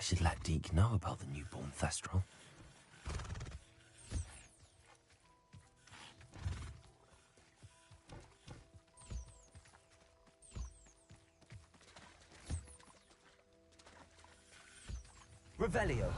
should let Deke know about the newborn Thestral. Revelio.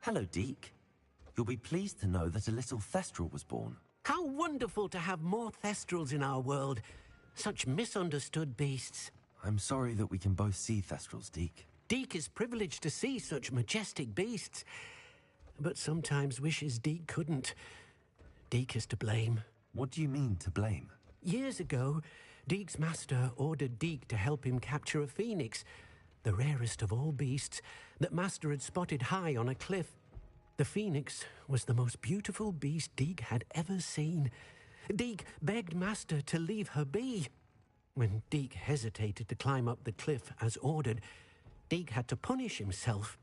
Hello, Deke. You'll be pleased to know that a little Thestral was born. How wonderful to have more Thestrals in our world. Such misunderstood beasts. I'm sorry that we can both see Thestrals, Deke. Deke is privileged to see such majestic beasts, but sometimes wishes Deke couldn't. Deke is to blame. What do you mean, to blame? Years ago, Deke's master ordered Deke to help him capture a phoenix, the rarest of all beasts, that Master had spotted high on a cliff. The phoenix was the most beautiful beast Deke had ever seen. Deke begged Master to leave her be. When Deke hesitated to climb up the cliff as ordered, Deke had to punish himself.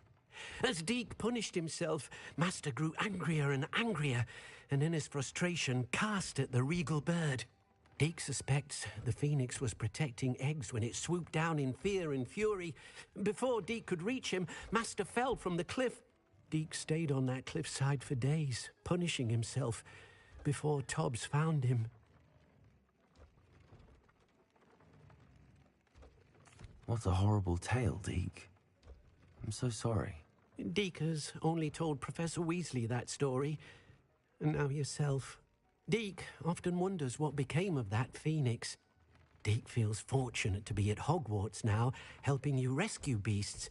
As Deke punished himself, Master grew angrier and angrier, and in his frustration cast at the regal bird. Deke suspects the phoenix was protecting eggs when it swooped down in fear and fury. Before Deke could reach him, Master fell from the cliff. Deke stayed on that cliffside for days, punishing himself, before Tobbs found him. What a horrible tale, Deke. I'm so sorry. Deke has only told Professor Weasley that story, and now yourself. Deke often wonders what became of that phoenix. Deke feels fortunate to be at Hogwarts now, helping you rescue beasts.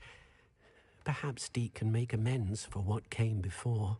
Perhaps Deke can make amends for what came before.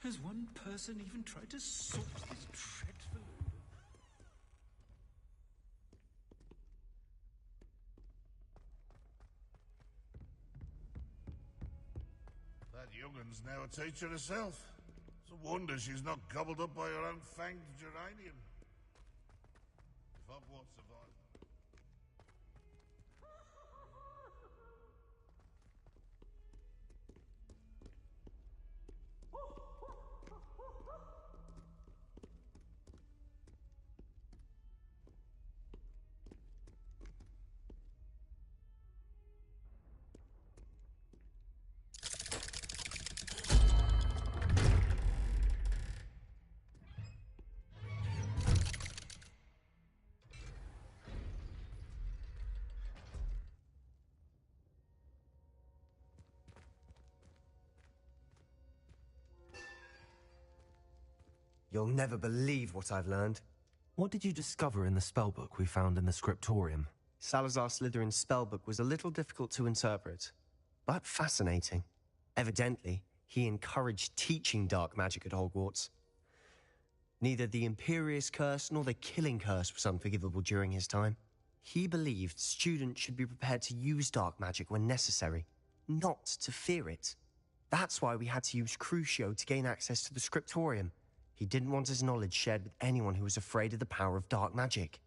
Has one person even tried to sort this dreadful odor? That young'un's now a teacher herself. It's a wonder she's not gobbled up by her own fanged geranium. If Hogwarts survives... You'll never believe what I've learned. What did you discover in the spellbook we found in the scriptorium? Salazar Slytherin's spellbook was a little difficult to interpret, but fascinating. Evidently, he encouraged teaching dark magic at Hogwarts. Neither the Imperious Curse nor the Killing Curse was unforgivable during his time. He believed students should be prepared to use dark magic when necessary, not to fear it. That's why we had to use Crucio to gain access to the scriptorium. He didn't want his knowledge shared with anyone who was afraid of the power of dark magic.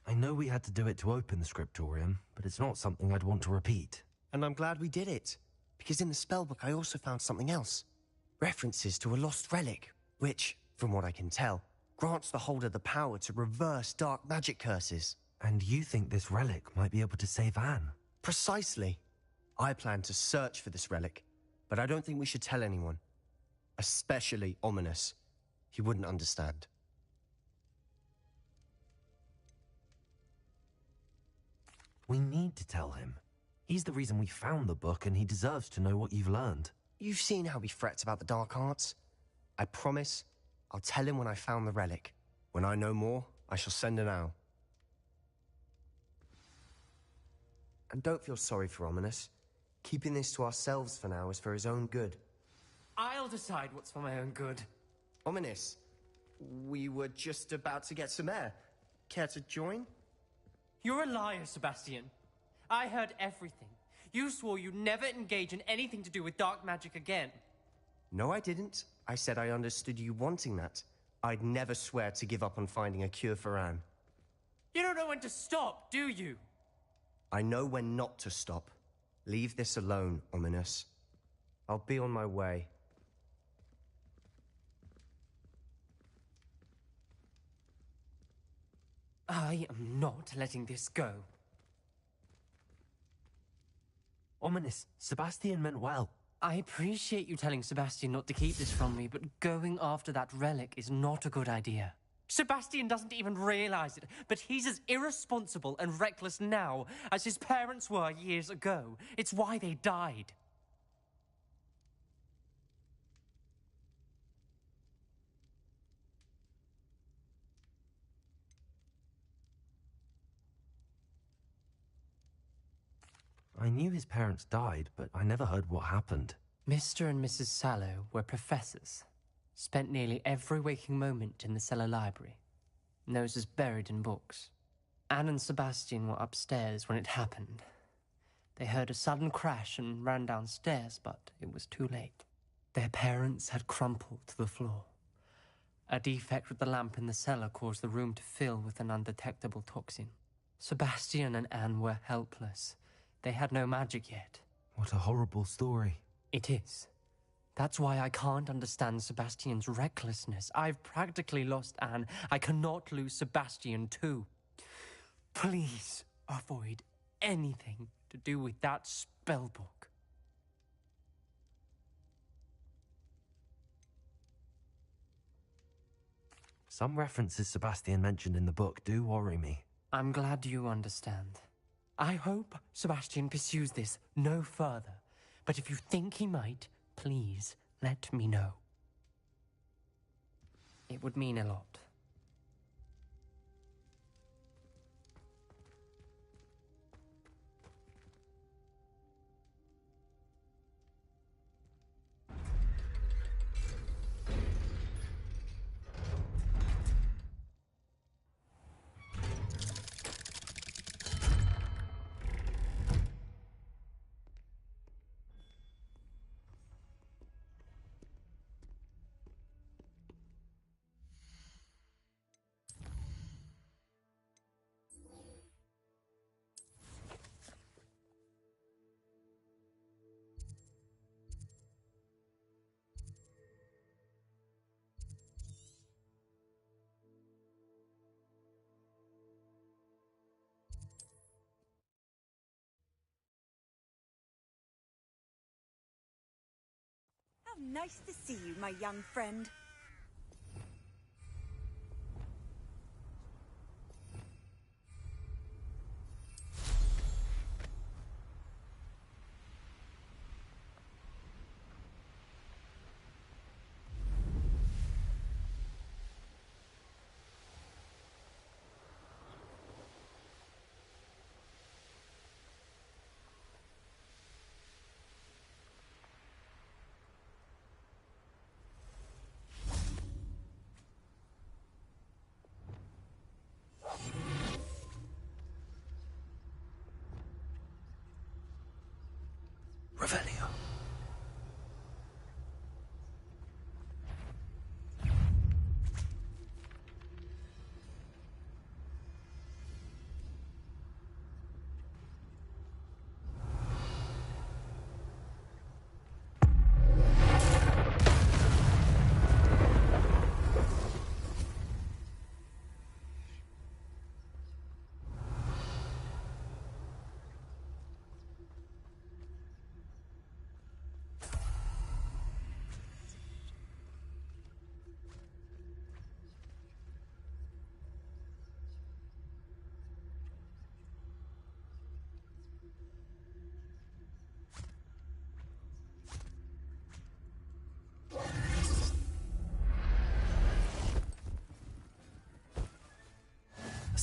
I know we had to do it to open the scriptorium, but it's not something I'd want to repeat. And I'm glad we did it, because in the spellbook I also found something else. References to a lost relic, which, from what I can tell, grants the holder the power to reverse dark magic curses. And you think this relic might be able to save Anne? Precisely. I plan to search for this relic, but I don't think we should tell anyone. Especially Ominous. He wouldn't understand. We need to tell him. He's the reason we found the book, and he deserves to know what you've learned. You've seen how he frets about the dark arts. I promise I'll tell him when I found the relic. When I know more, I shall send an owl. And don't feel sorry for Ominous. Keeping this to ourselves for now is for his own good. I'll decide what's for my own good. Ominous, we were just about to get some air. Care to join? You're a liar, Sebastian. I heard everything. You swore you'd never engage in anything to do with dark magic again. No, I didn't. I said I understood you wanting that. I'd never swear to give up on finding a cure for Anne. You don't know when to stop, do you? I know when not to stop. Leave this alone, Ominous. I'll be on my way. I am not letting this go. Ominous, Sebastian meant well. I appreciate you telling Sebastian not to keep this from me, but going after that relic is not a good idea. Sebastian doesn't even realize it, but he's as irresponsible and reckless now as his parents were years ago. It's why they died. I knew his parents died, but I never heard what happened. Mr. and Mrs. Sallow were professors. Spent nearly every waking moment in the cellar library. Noses buried in books. Anne and Sebastian were upstairs when it happened. They heard a sudden crash and ran downstairs, but it was too late. Their parents had crumpled to the floor. A defect with the lamp in the cellar caused the room to fill with an undetectable toxin. Sebastian and Anne were helpless. They had no magic yet. What a horrible story. It is. That's why I can't understand Sebastian's recklessness. I've practically lost Anne. I cannot lose Sebastian too. Please avoid anything to do with that spellbook. Some references Sebastian mentioned in the book do worry me. I'm glad you understand. I hope Sebastian pursues this no further. But if you think he might, please let me know. It would mean a lot. nice to see you, my young friend. Revelio.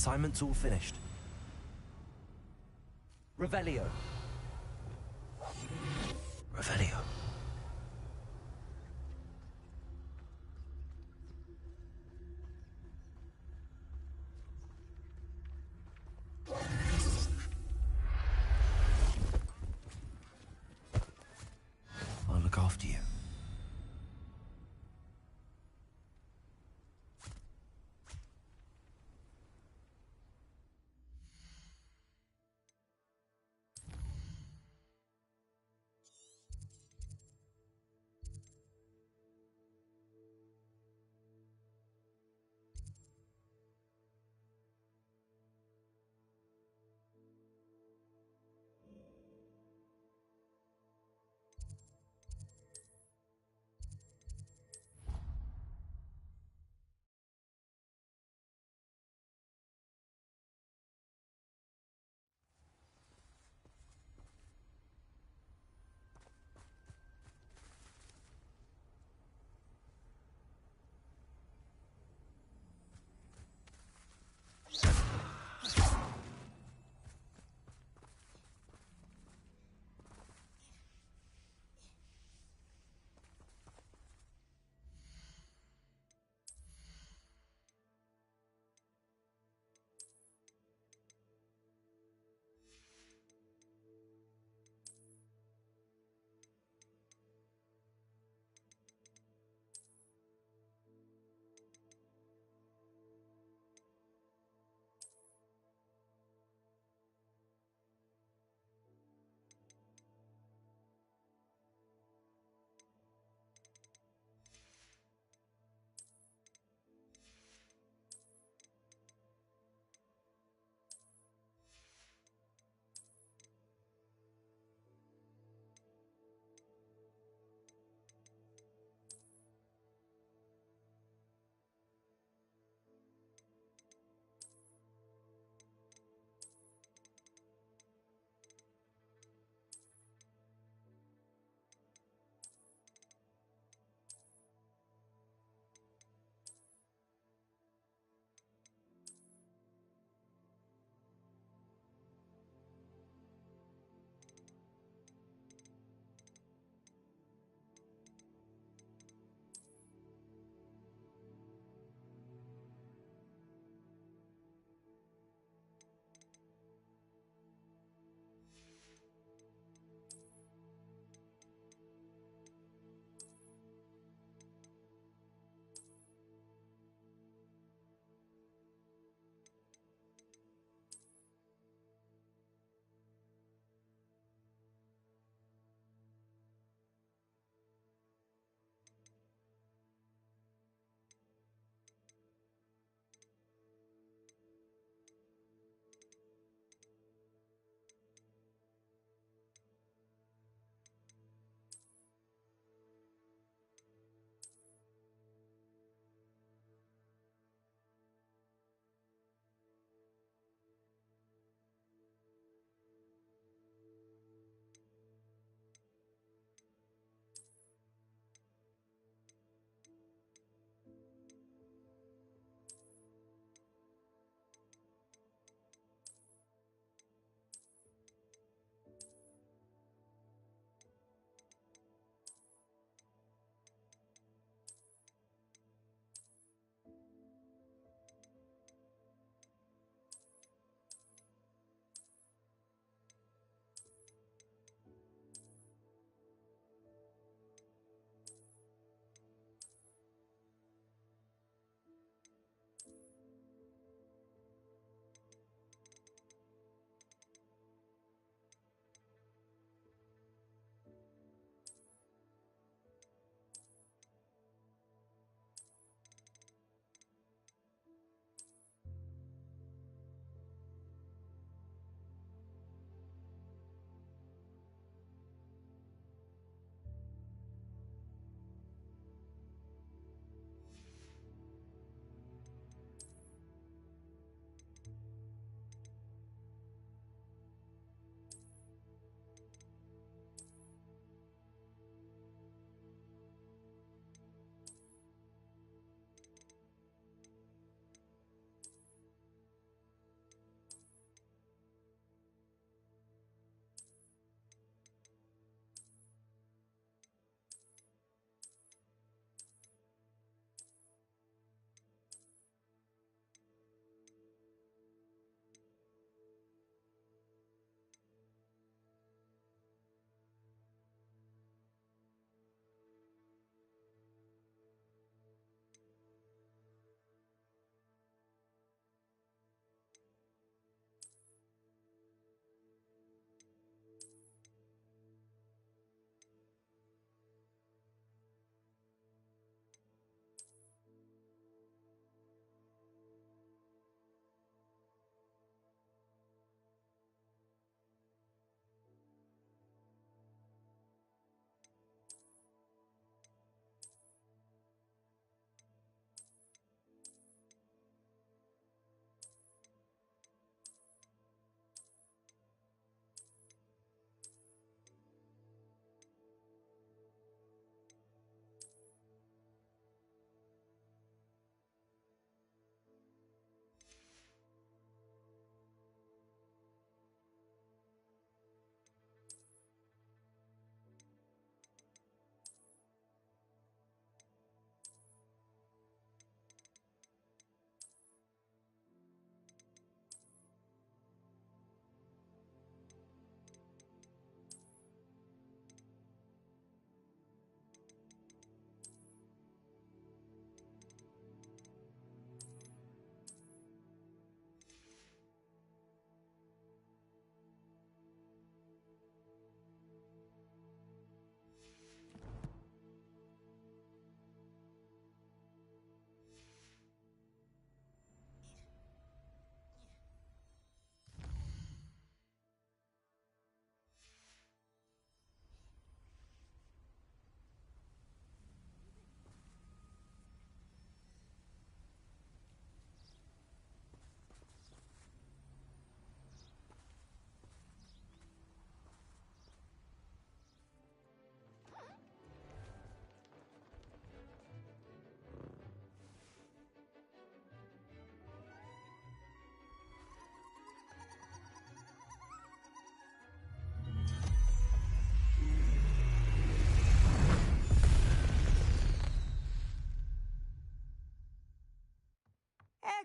Assignment's all finished. Revelio. Revelio. I'll look after you.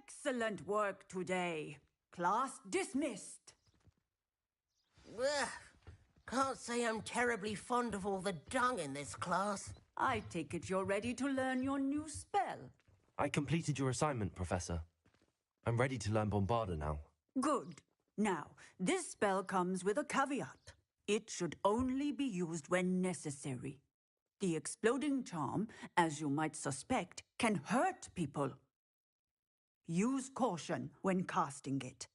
Excellent work today. Class dismissed. Ugh. Can't say I'm terribly fond of all the dung in this class. I take it you're ready to learn your new spell. I completed your assignment, Professor. I'm ready to learn Bombarda now. Good. Now, this spell comes with a caveat. It should only be used when necessary. The exploding charm, as you might suspect, can hurt people. Use caution when casting it.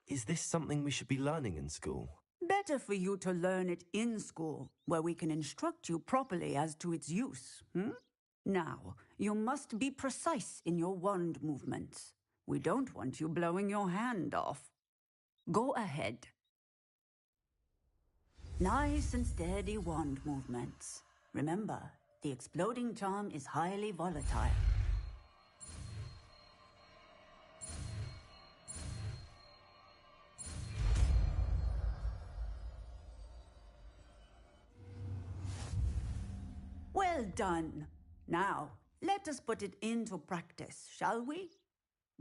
Is this something we should be learning in school? Better for you to learn it in school, where we can instruct you properly as to its use. Now, you must be precise in your wand movements. We don't want you blowing your hand off. Go ahead. Nice and steady wand movements. Remember, the exploding charm is highly volatile. Well done. Now, let us put it into practice, shall we?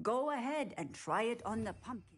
Go ahead and try it on the pumpkin.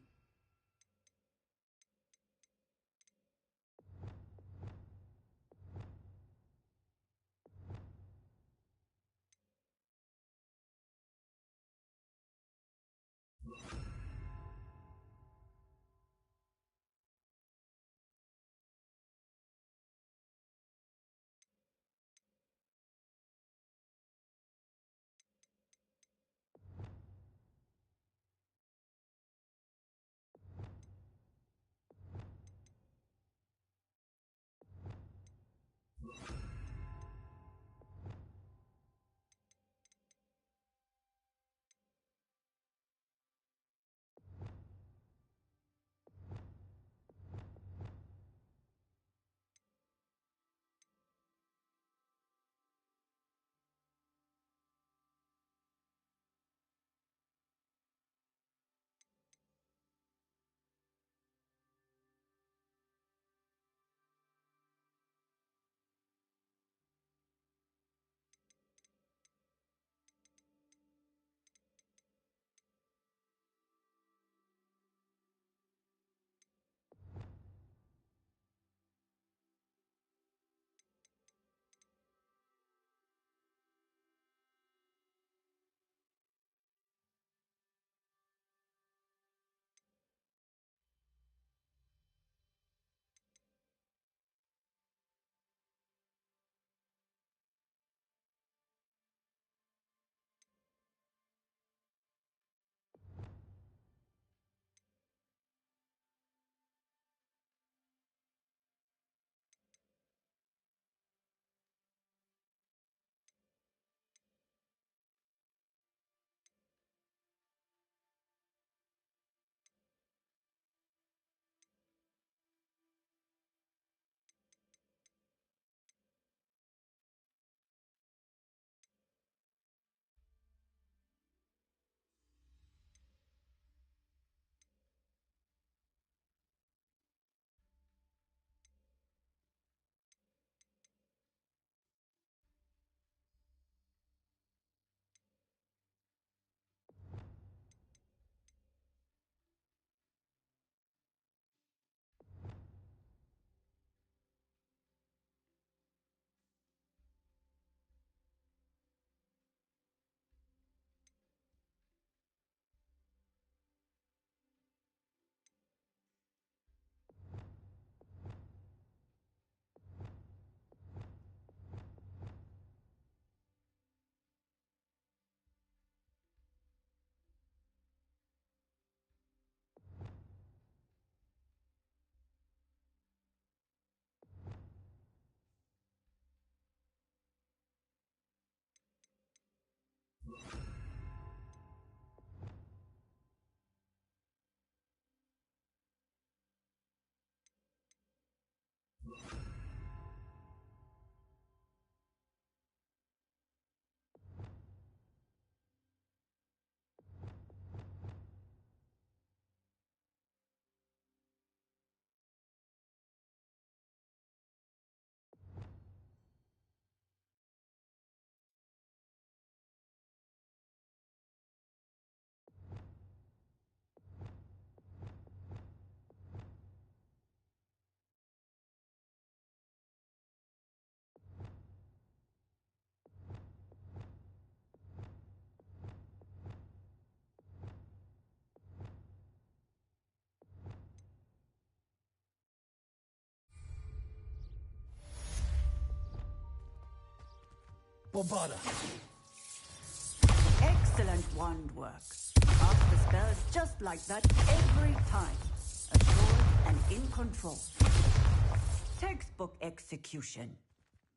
Bobada. Excellent wand work. Cast the spells just like that every time. Assured and in control. Textbook execution.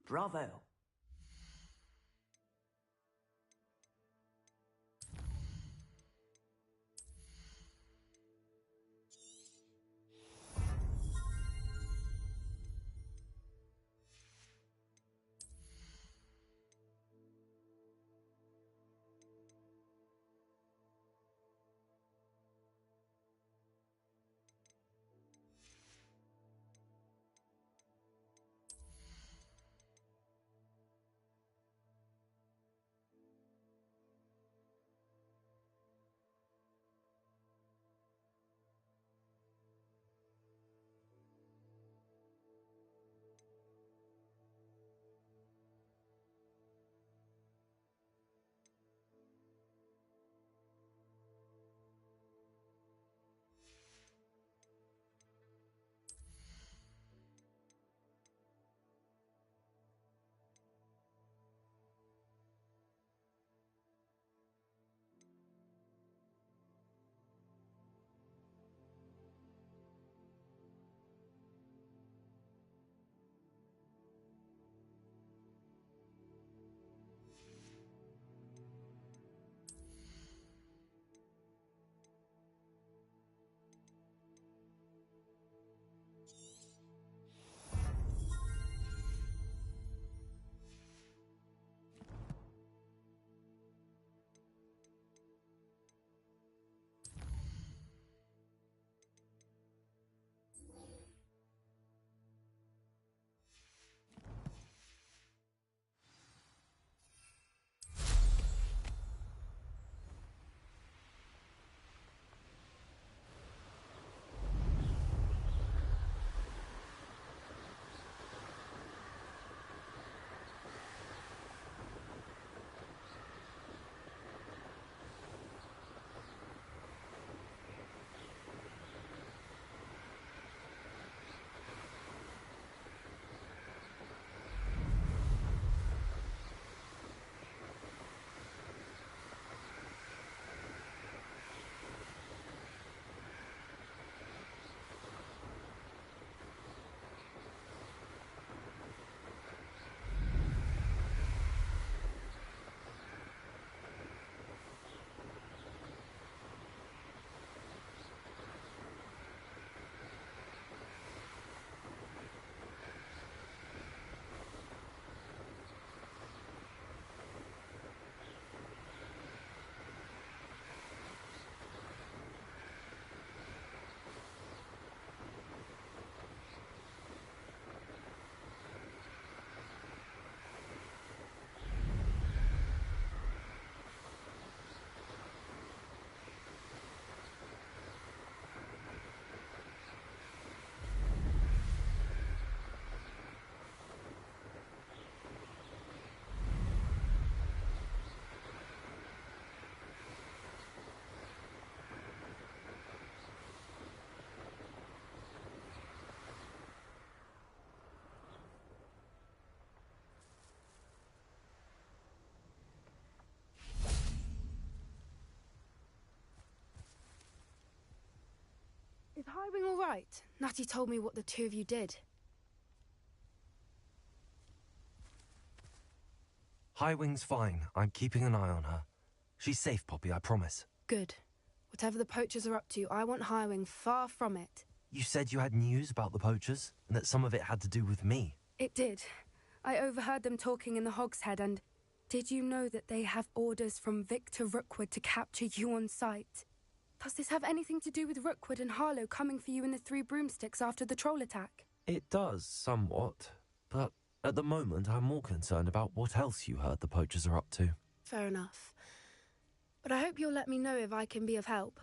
Bravo. Is Highwing all right? Natty told me what the two of you did. Highwing's fine. I'm keeping an eye on her. She's safe, Poppy, I promise. Good. Whatever the poachers are up to, I want Highwing far from it. You said you had news about the poachers, and that some of it had to do with me. It did. I overheard them talking in the Hogshead, and did you know that they have orders from Victor Rookwood to capture you on sight? Does this have anything to do with Rookwood and Harlow coming for you in the Three Broomsticks after the troll attack? It does, somewhat. But at the moment, I'm more concerned about what else you heard the poachers are up to. Fair enough. But I hope you'll let me know if I can be of help,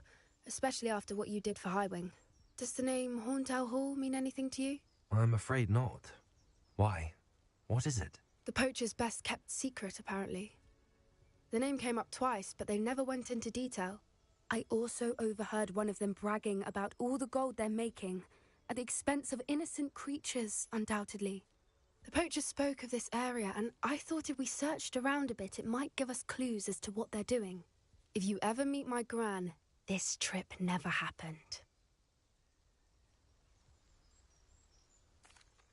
especially after what you did for Highwing. Does the name Horntail Hall mean anything to you? I'm afraid not. Why? What is it? The poachers' best-kept secret, apparently. The name came up twice, but they never went into detail. I also overheard one of them bragging about all the gold they're making, at the expense of innocent creatures, undoubtedly. The poacher spoke of this area, and I thought if we searched around a bit, it might give us clues as to what they're doing. If you ever meet my gran, this trip never happened.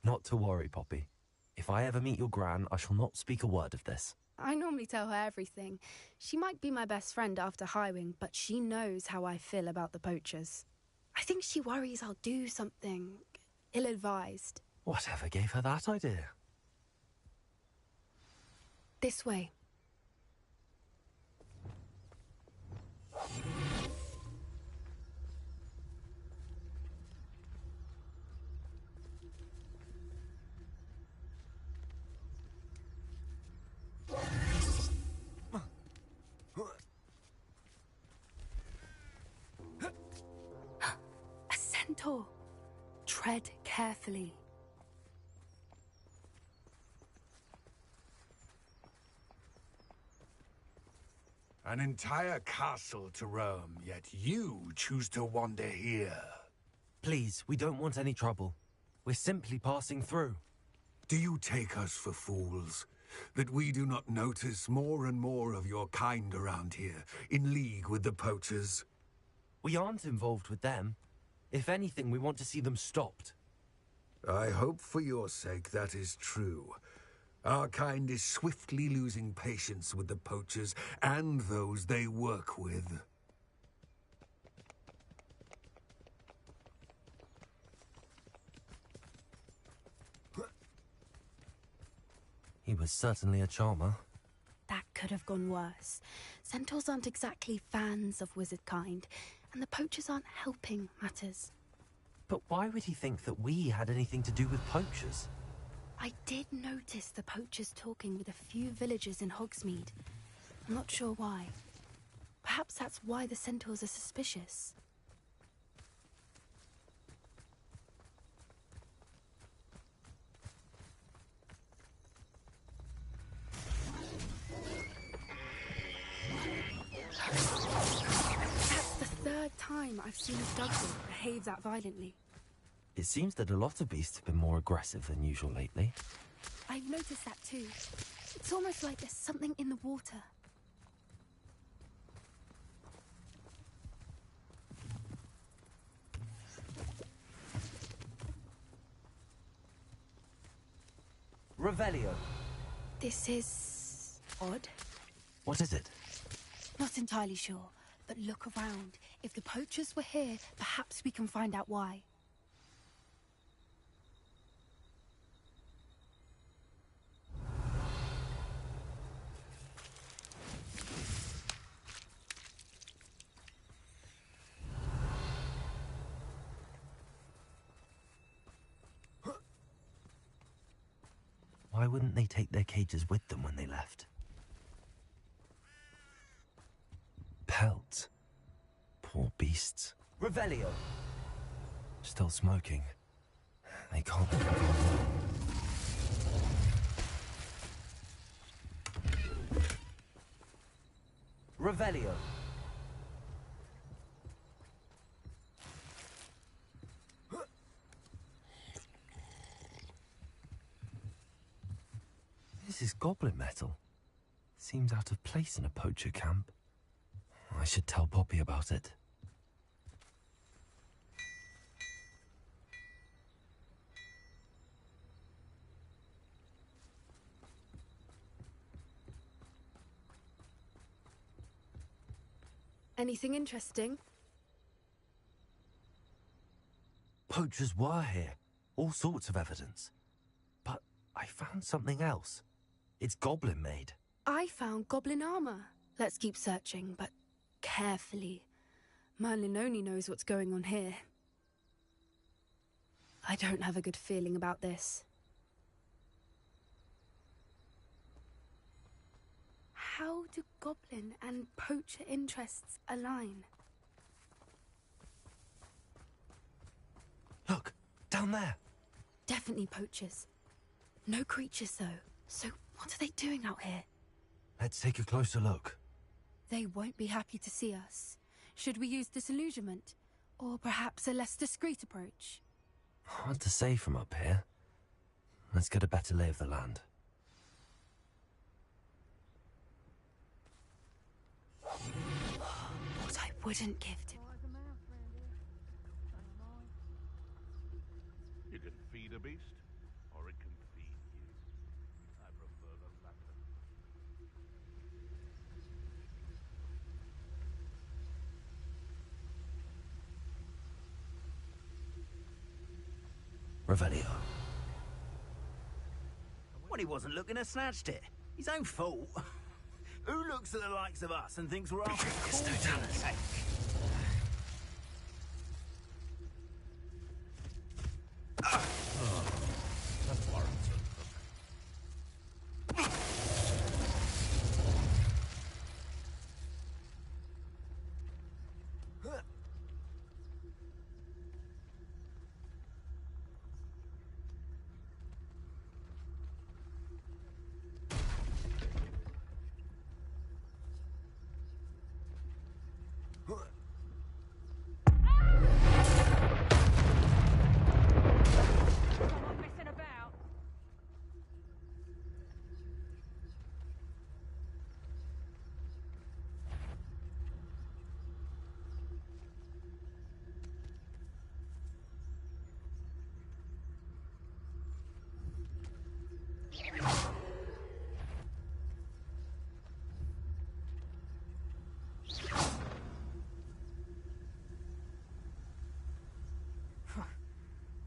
Not to worry, Poppy. If I ever meet your gran, I shall not speak a word of this. I normally tell her everything. She might be my best friend after Highwing, but she knows how I feel about the poachers. I think she worries I'll do something ill-advised. Whatever gave her that idea? This way. A centaur. Tread carefully. An entire castle to roam, yet you choose to wander here. Please, we don't want any trouble. We're simply passing through. Do you take us for fools? That we do not notice more and more of your kind around here, in league with the poachers? We aren't involved with them. If anything, we want to see them stopped. I hope for your sake that is true. Our kind is swiftly losing patience with the poachers and those they work with. He was certainly a charmer. That could have gone worse. Centaurs aren't exactly fans of wizard kind, and the poachers aren't helping matters. But why would he think that we had anything to do with poachers? I did notice the poachers talking with a few villagers in Hogsmeade. I'm not sure why. Perhaps that's why the centaurs are suspicious. That's the third time I've seen a Dugwall behave that violently. It seems that a lot of beasts have been more aggressive than usual lately. I've noticed that too. It's almost like there's something in the water. Revelio. This is odd. What is it? Not entirely sure, but look around. If the poachers were here, perhaps we can find out why. Why wouldn't they take their cages with them when they left? Pelts. Poor beasts. Revelio. Still smoking. They can't have gone well. Revelio. This is goblin metal. Seems out of place in a poacher camp. I should tell Poppy about it. Anything interesting? Poachers were here. All sorts of evidence. But I found something else. It's goblin made. I found goblin armor. Let's keep searching, but carefully. Merlin only knows what's going on here. I don't have a good feeling about this. How do goblin and poacher interests align? Look, down there. Definitely poachers. No creatures, though. So what are they doing out here? Let's take a closer look. They won't be happy to see us. Should we use disillusionment? Or perhaps a less discreet approach? Hard to say from up here. Let's get a better lay of the land. What I wouldn't give to... You can feed a beast, or it can feed you. I prefer the latter. Revelio. When he wasn't looking, I snatched it. His own fault. Who looks at the likes of us and thinks we're after cake? That's warranted.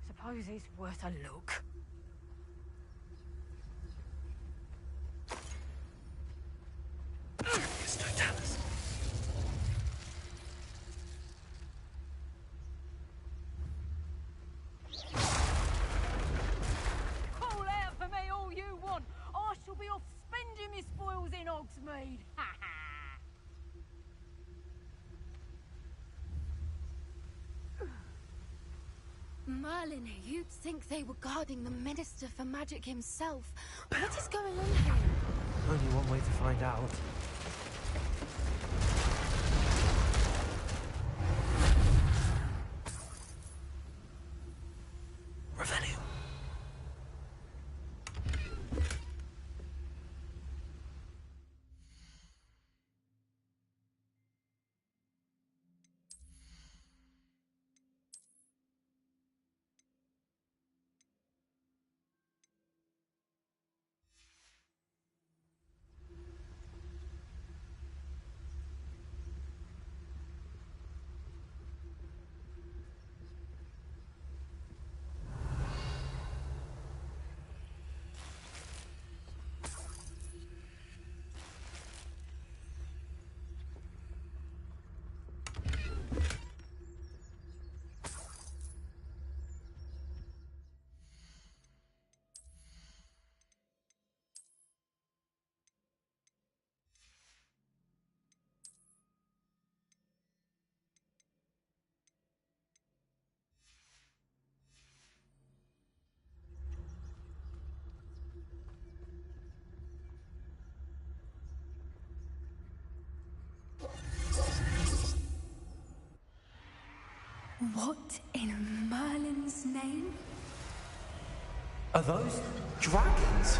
Suppose he's worth a look. Call out for me all you want. I shall be off spending my spoils in Hogsmeade. Ha ha! Merlin, you'd think they were guarding the Minister for Magic himself. What is going on here? Only one way to find out. Revelio. What in Merlin's name? Are those dragons?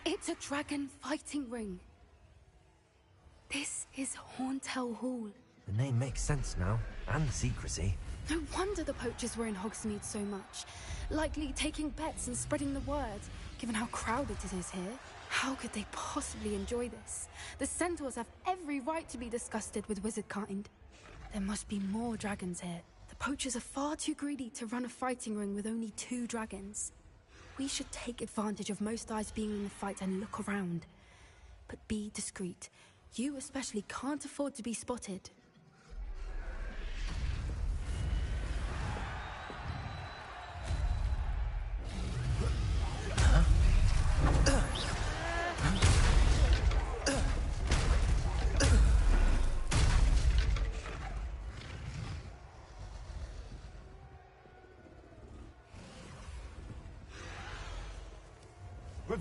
It's a dragon fighting ring. This is Horntail Hall. The name makes sense now, and the secrecy. No wonder the poachers were in Hogsmeade so much. Likely taking bets and spreading the word, given how crowded it is here. How could they possibly enjoy this? The centaurs have every right to be disgusted with wizard kind. There must be more dragons here. The poachers are far too greedy to run a fighting ring with only 2 dragons. We should take advantage of most eyes being in the fight and look around. But be discreet. You especially can't afford to be spotted.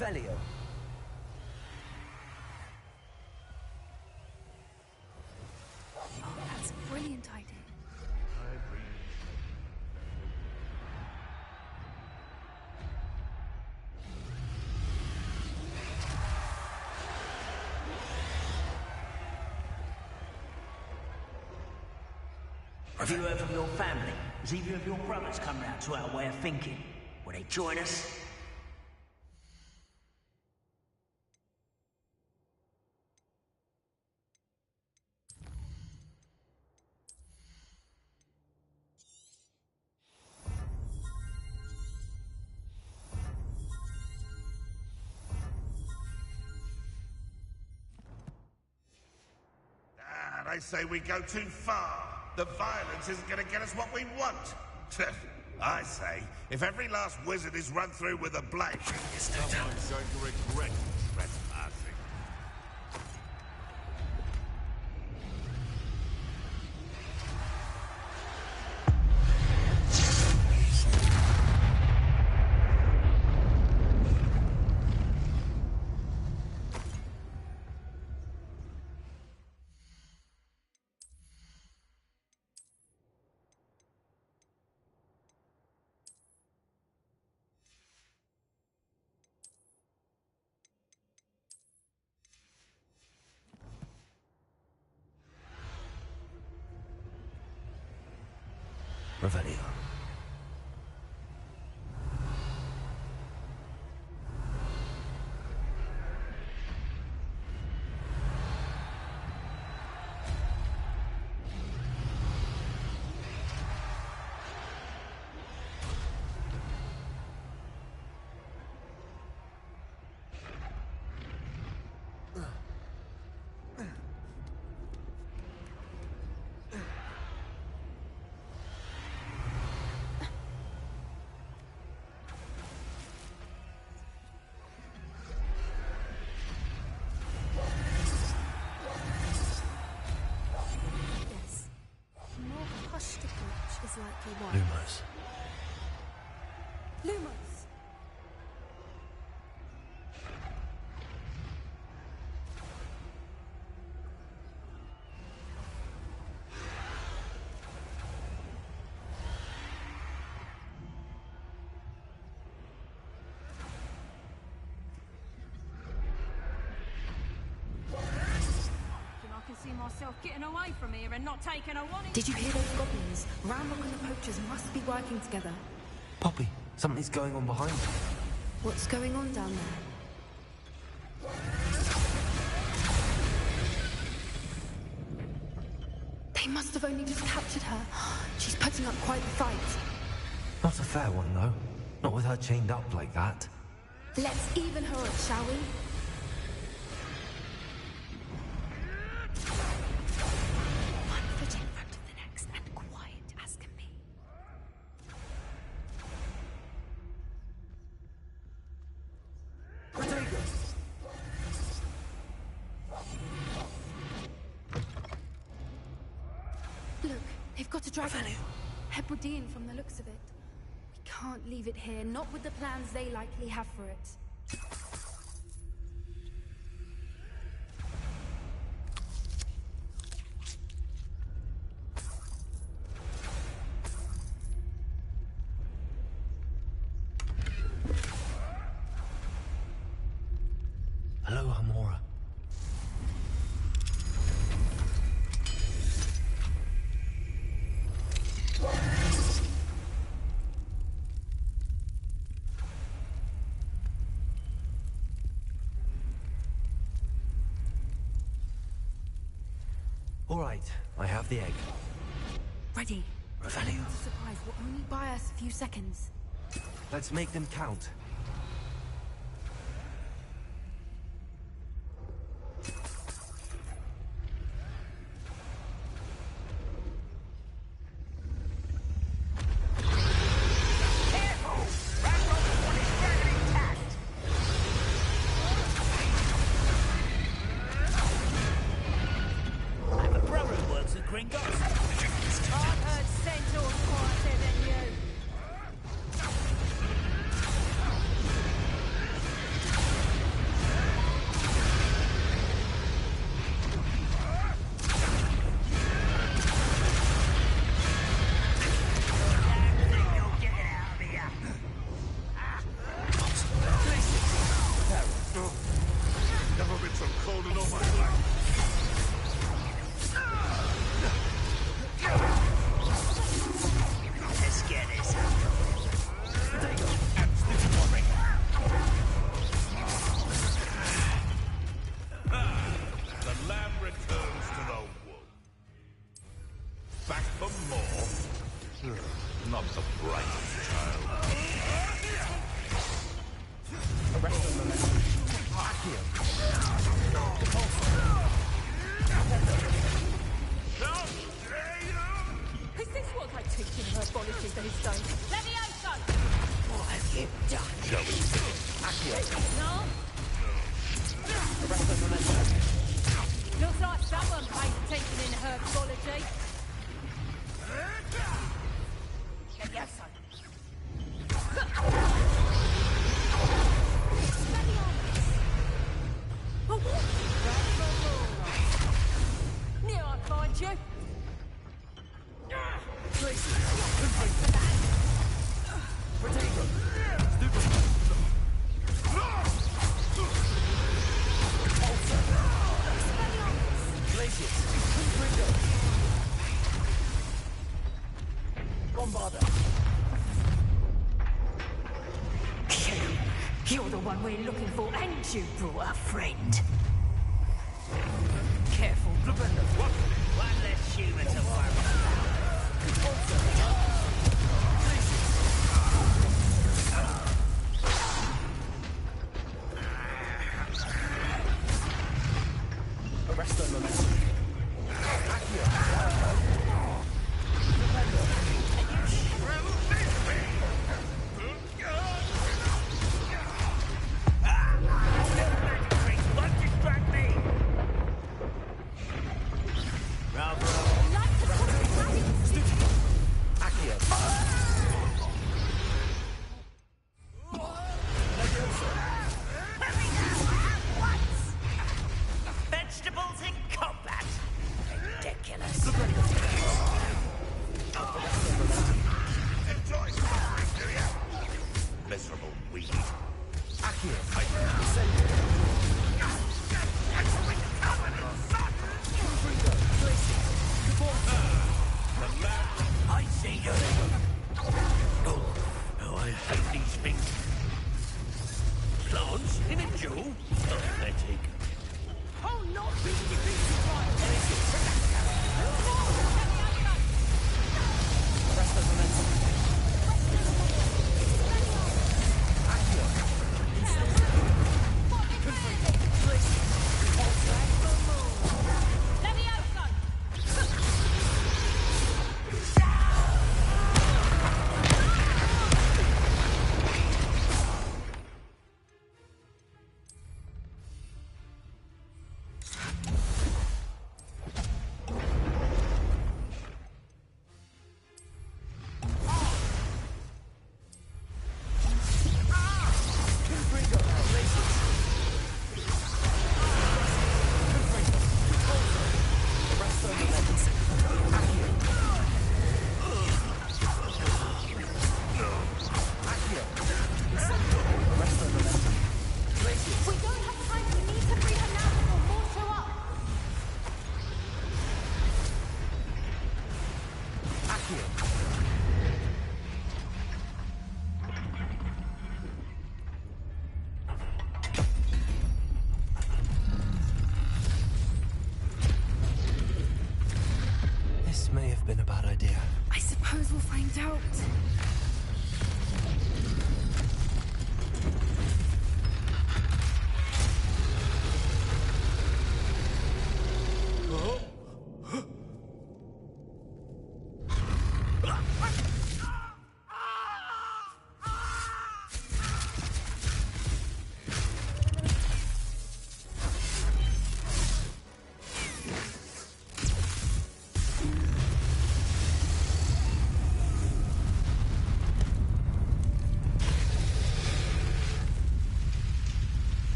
Revelio. Oh, that's a brilliant idea. Have you heard from your family? Has either of your brothers come round to our way of thinking? Will they join us? They say we go too far. The violence isn't going to get us what we want. I say, if every last wizard is run through with a blade, someone's going to regret trespassing. Revelio. Likely one. Lumos. Lumos! I can see myself getting away from here and not taking a one. Did you hear those goblins? Ramrock and the poachers must be working together. Poppy, something's going on behind you. What's going on down there? They must have only just captured her. She's putting up quite the fight. Not a fair one, though. Not with her chained up like that. Let's even her up, shall we? One foot in front of the next and quiet as can be. Look, they've got a dragon. Hebridean from the looks of it. We can't leave it here, not with the plans they likely have for it. Hello, Hamora. All right, I have the egg. Ready. Revelio. The surprise will only buy us a few seconds. Let's make them count. Arrest the momentum. Accio. Is this what I teach in herbology these days? Levioso! What have you done? Shall we? Accio. No? Arrest the momentum. Looks like someone pays attention in herbology. Levioso! Knew I'd find you. Potato. Glacius. Ringo. Bombarda. You're the one we're looking for, and you brought a friend. Careful. One less human to worry Arrest the momentum. Accio.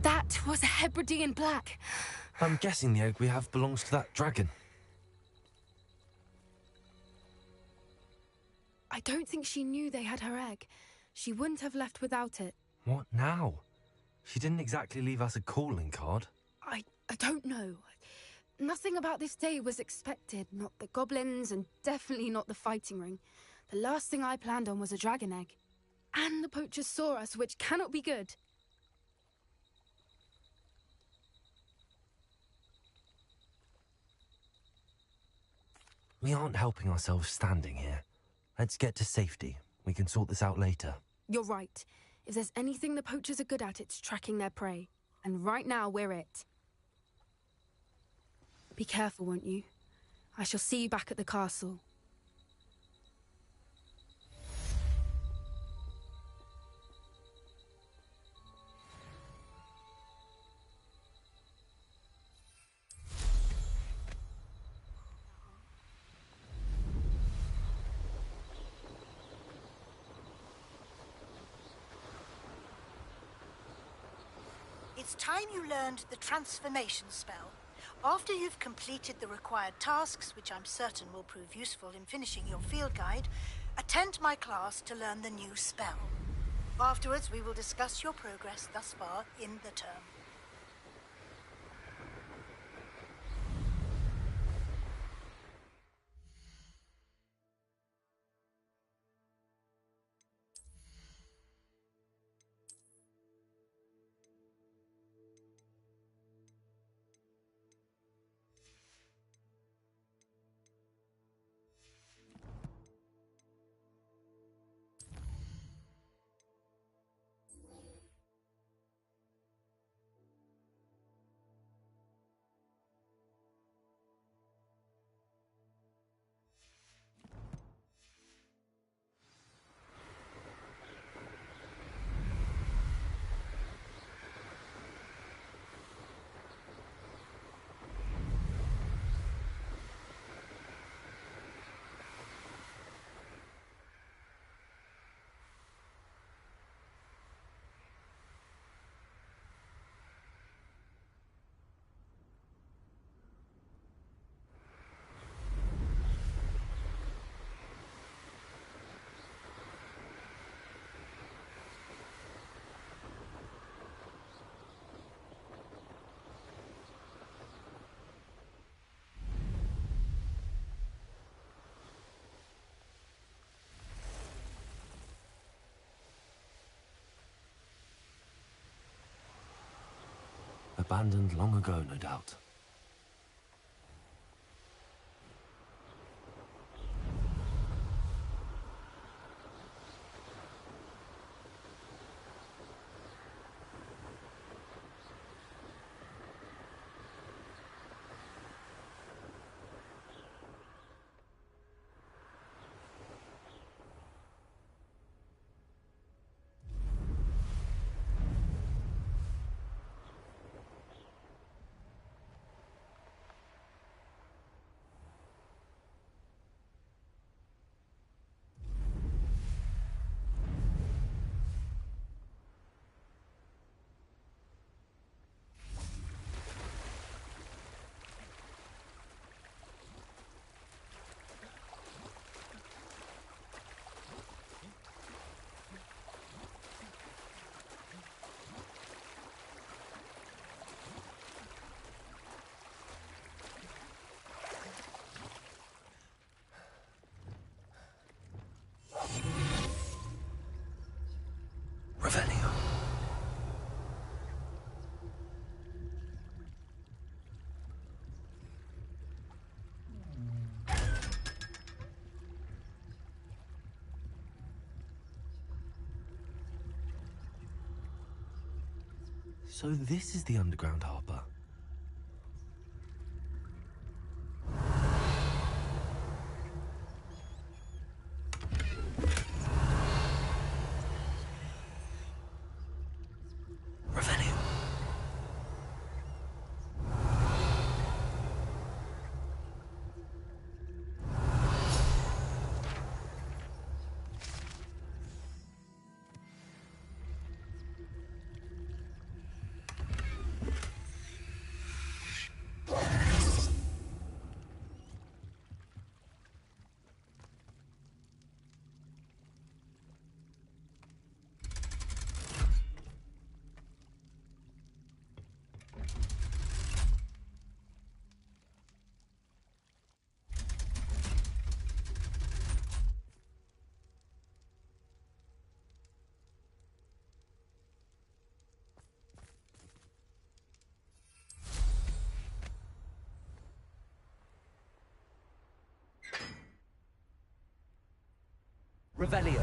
That was a Hebridean black. I'm guessing the egg we have belongs to that dragon. I don't think she knew they had her egg. She wouldn't have left without it. What now? She didn't exactly leave us a calling card. I don't know. Nothing about this day was expected. Not the goblins, and definitely not the fighting ring. The last thing I planned on was a dragon egg. And the poachers saw us, which cannot be good. We aren't helping ourselves standing here. Let's get to safety. We can sort this out later. You're right. If there's anything the poachers are good at, it's tracking their prey. And right now, we're it. Be careful, won't you? I shall see you back at the castle. It's time you learned the transformation spell. After you've completed the required tasks, which I'm certain will prove useful in finishing your field guide, attend my class to learn the new spell. Afterwards, we will discuss your progress thus far in the term. Abandoned long ago, no doubt. Revelio. So this is the underground harbour. Revelio.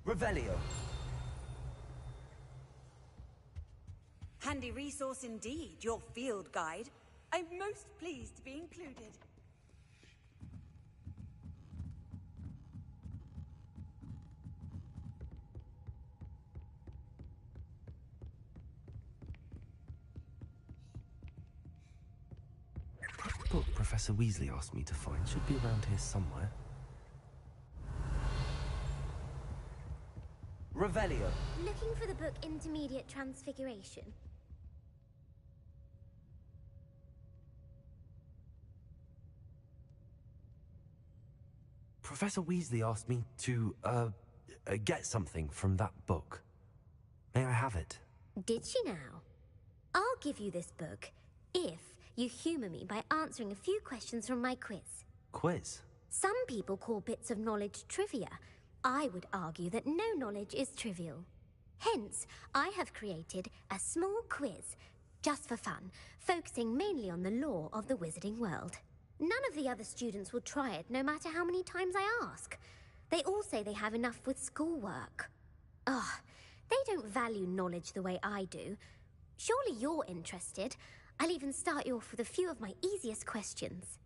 Revelio. Handy resource indeed, your field guide. I'm most pleased to be included. The book Professor Weasley asked me to find should be around here somewhere. Revelio. Looking for the book Intermediate Transfiguration. Professor Weasley asked me to, get something from that book. May I have it? Did she now? I'll give you this book if you humour me by answering a few questions from my quiz. Quiz? Some people call bits of knowledge trivia. I would argue that no knowledge is trivial. Hence, I have created a small quiz, just for fun, focusing mainly on the lore of the wizarding world. None of the other students will try it, no matter how many times I ask. They all say they have enough with schoolwork. Ugh, they don't value knowledge the way I do. Surely you're interested. I'll even start you off with a few of my easiest questions.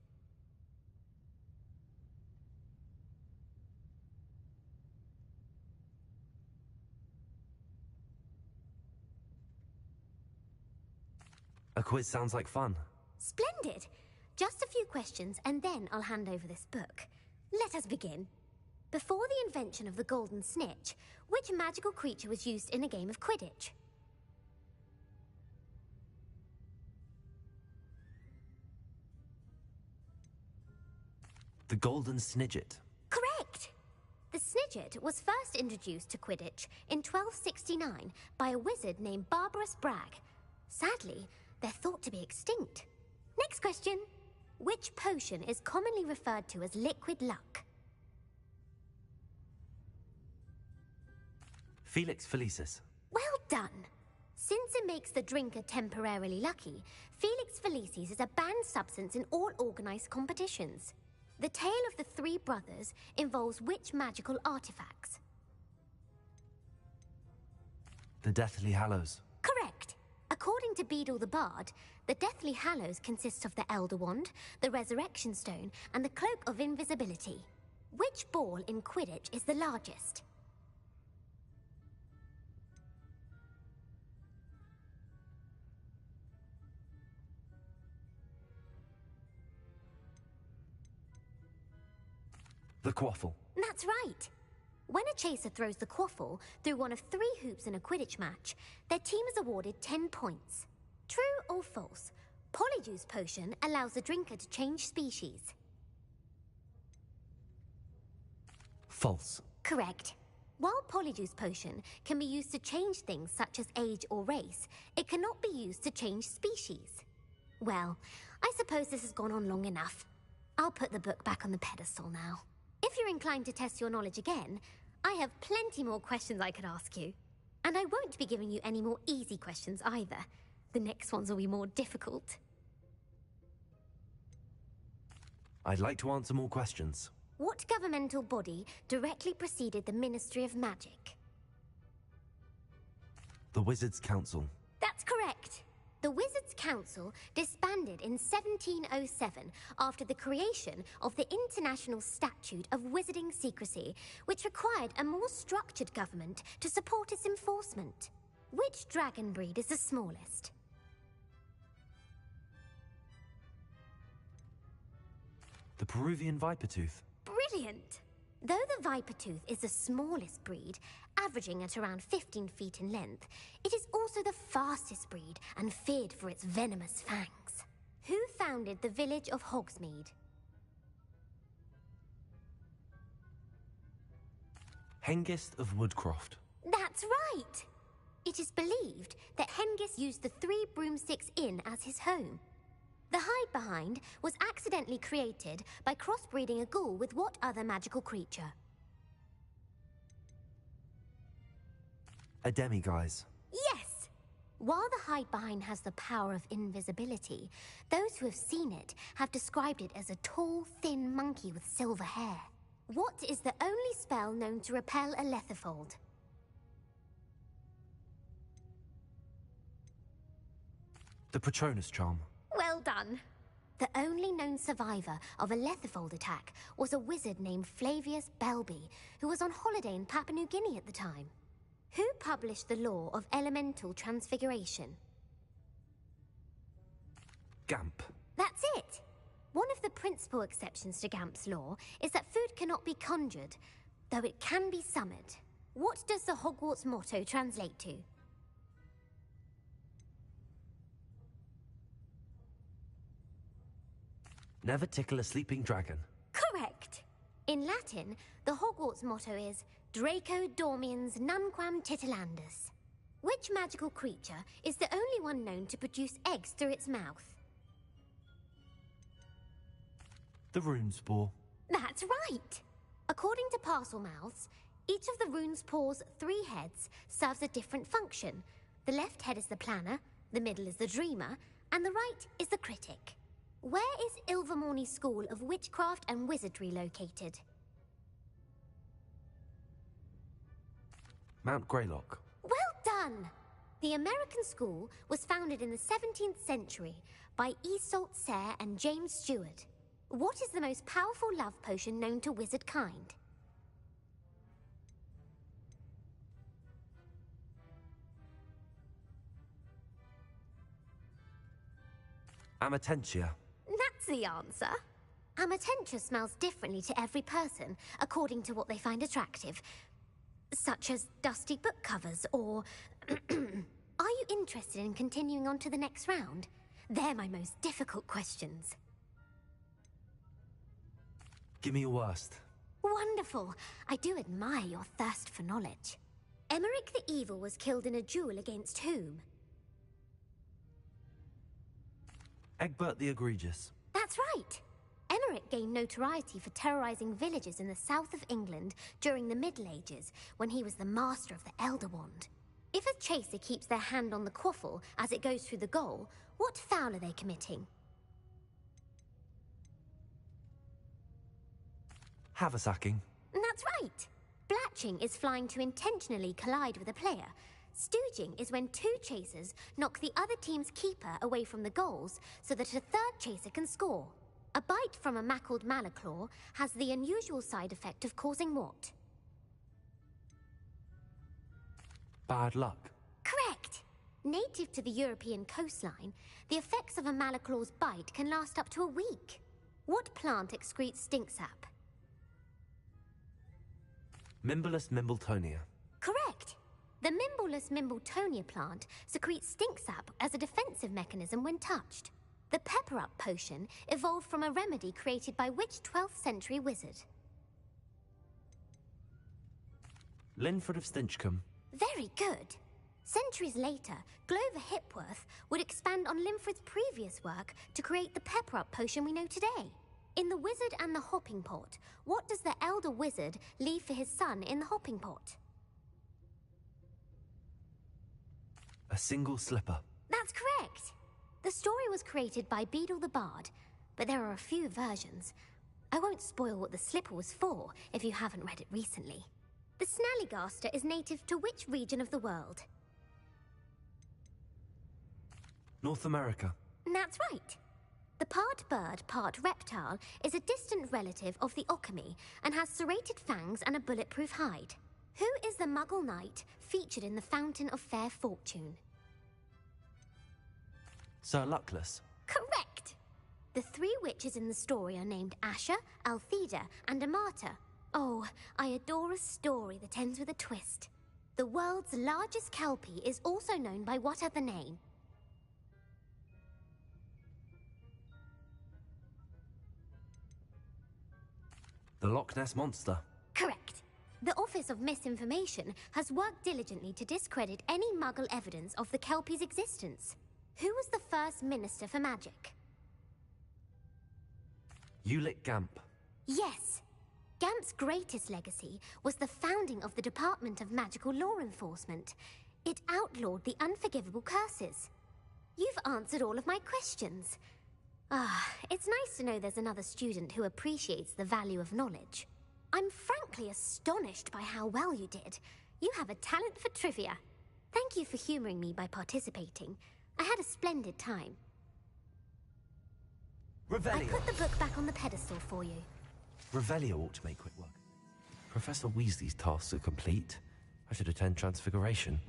A quiz sounds like fun. Splendid! Just a few questions, and then I'll hand over this book. Let us begin. Before the invention of the golden snitch, which magical creature was used in a game of Quidditch? The golden snidget. Correct! The snidget was first introduced to Quidditch in 1269 by a wizard named Barbarous Bragg. Sadly, they're thought to be extinct. Next question. Which potion is commonly referred to as liquid luck? Felix Felicis. Well done! Since it makes the drinker temporarily lucky, Felix Felicis is a banned substance in all organized competitions. The tale of the three brothers involves which magical artifacts? The Deathly Hallows. Correct! According to Beedle the Bard, the Deathly Hallows consists of the Elder Wand, the Resurrection Stone, and the Cloak of Invisibility. Which ball in Quidditch is the largest? The Quaffle. That's right. When a chaser throws the quaffle through one of 3 hoops in a Quidditch match, their team is awarded 10 points. True or false? Polyjuice Potion allows the drinker to change species. False. Correct. While Polyjuice Potion can be used to change things such as age or race, it cannot be used to change species. Well, I suppose this has gone on long enough. I'll put the book back on the pedestal now. If you're inclined to test your knowledge again, I have plenty more questions I could ask you. And I won't be giving you any more easy questions either. The next ones will be more difficult. I'd like to answer more questions. What governmental body directly preceded the Ministry of Magic? The Wizards' Council. That's correct. The Wizards' Council disbanded in 1707 after the creation of the International Statute of Wizarding Secrecy, which required a more structured government to support its enforcement. Which dragon breed is the smallest? The Peruvian Vipertooth. Brilliant! Though the Vipertooth is the smallest breed, averaging at around 15 feet in length, it is also the fastest breed and feared for its venomous fangs. Who founded the village of Hogsmeade? Hengist of Woodcroft. That's right! It is believed that Hengist used the Three Broomsticks Inn as his home. The hide-behind was accidentally created by crossbreeding a ghoul with what other magical creature? A demiguise. Yes! While the hide-behind has the power of invisibility, those who have seen it have described it as a tall, thin monkey with silver hair. What is the only spell known to repel a letherfold? The Patronus charm. Well done. The only known survivor of a letherfold attack was a wizard named Flavius Belby, who was on holiday in Papua New Guinea at the time. Who published the law of elemental transfiguration? Gamp. That's it! One of the principal exceptions to Gamp's law is that food cannot be conjured, though it can be summoned. What does the Hogwarts motto translate to? Never tickle a sleeping dragon. Correct! In Latin, the Hogwarts motto is Draco Dormiens Nunquam Titilandus. Which magical creature is the only one known to produce eggs through its mouth? The Runespore. That's right! According to Parselmouths, each of the Runespore's 3 heads serves a different function. The left head is the planner, the middle is the dreamer, and the right is the critic. Where is Ilvermorny School of Witchcraft and Wizardry located? Mount Greylock. Well done! The American school was founded in the 17th century by Iseult Sayre and James Stewart. What is the most powerful love potion known to wizard kind? Amatentia. That's the answer. Amatentia smells differently to every person, according to what they find attractive. Such as dusty book covers, or... Are you interested in continuing on to the next round? They're my most difficult questions. Give me your worst. Wonderful. I do admire your thirst for knowledge. Emeric the Evil was killed in a duel against whom? Egbert the Egregious. That's right. Emeric gained notoriety for terrorizing villages in the south of England during the Middle Ages, when he was the master of the Elder Wand. If a chaser keeps their hand on the quaffle as it goes through the goal, what foul are they committing? Haversacking. That's right. Blatching is flying to intentionally collide with a player. Stooging is when 2 chasers knock the other team's keeper away from the goals so that a third chaser can score. A bite from a mackled malaclaw has the unusual side effect of causing what? Bad luck. Correct! Native to the European coastline, the effects of a malaclaw's bite can last up to a week. What plant excretes stink sap? Mimblus Mimbletonia. Correct! The Mimblus Mimbletonia plant secretes stink sap as a defensive mechanism when touched. The Pepper-Up potion evolved from a remedy created by which 12th century wizard? Linford of Stinchcombe. Very good. Centuries later, Glover Hipworth would expand on Linford's previous work to create the Pepper-Up potion we know today. In The Wizard and the Hopping Pot, what does the elder wizard leave for his son in the hopping pot? A single slipper. That's correct. The story was created by Beadle the Bard, but there are a few versions. I won't spoil what the slipper was for if you haven't read it recently. The Snallygaster is native to which region of the world? North America. That's right. The part bird, part reptile is a distant relative of the Occamy and has serrated fangs and a bulletproof hide. Who is the Muggle knight featured in the Fountain of Fair Fortune? Sir Luckless. Correct! The 3 witches in the story are named Asher, Altheda, and Amata. Oh, I adore a story that ends with a twist. The world's largest kelpie is also known by what other name? The Loch Ness Monster. Correct. The Office of Misinformation has worked diligently to discredit any Muggle evidence of the kelpie's existence. Who was the first Minister for Magic? Ulick Gamp. Yes. Gamp's greatest legacy was the founding of the Department of Magical Law Enforcement. It outlawed the unforgivable curses. You've answered all of my questions. It's nice to know there's another student who appreciates the value of knowledge. I'm frankly astonished by how well you did. You have a talent for trivia. Thank you for humoring me by participating. I had a splendid time. Revelio. I put the book back on the pedestal for you. Revelio ought to make quick work. Professor Weasley's tasks are complete. I should attend Transfiguration.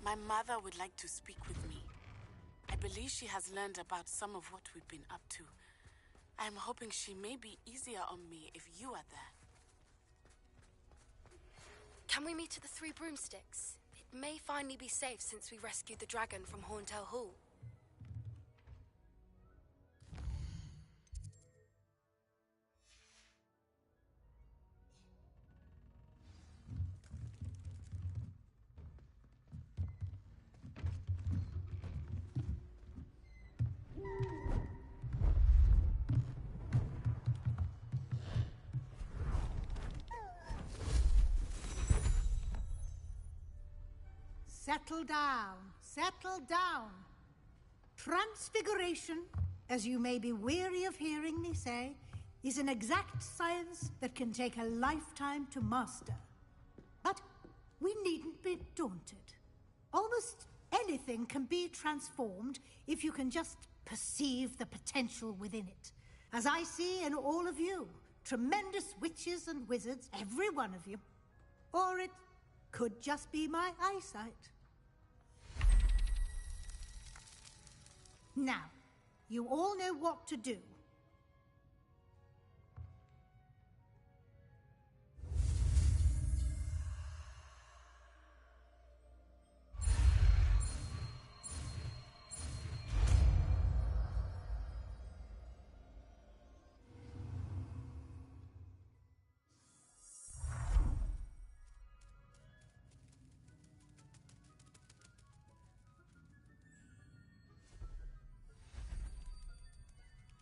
My mother would like to speak with me. I believe she has learned about some of what we've been up to. I am hoping she may be easier on me if you are there. Can we meet at the Three Broomsticks? It may finally be safe since we rescued the dragon from Horntail Hall. Settle down. Settle down. Transfiguration, as you may be weary of hearing me say, is an exact science that can take a lifetime to master. But we needn't be daunted. Almost anything can be transformed if you can just perceive the potential within it. As I see in all of you, tremendous witches and wizards, every one of you. Or it could just be my eyesight. Now, you all know what to do.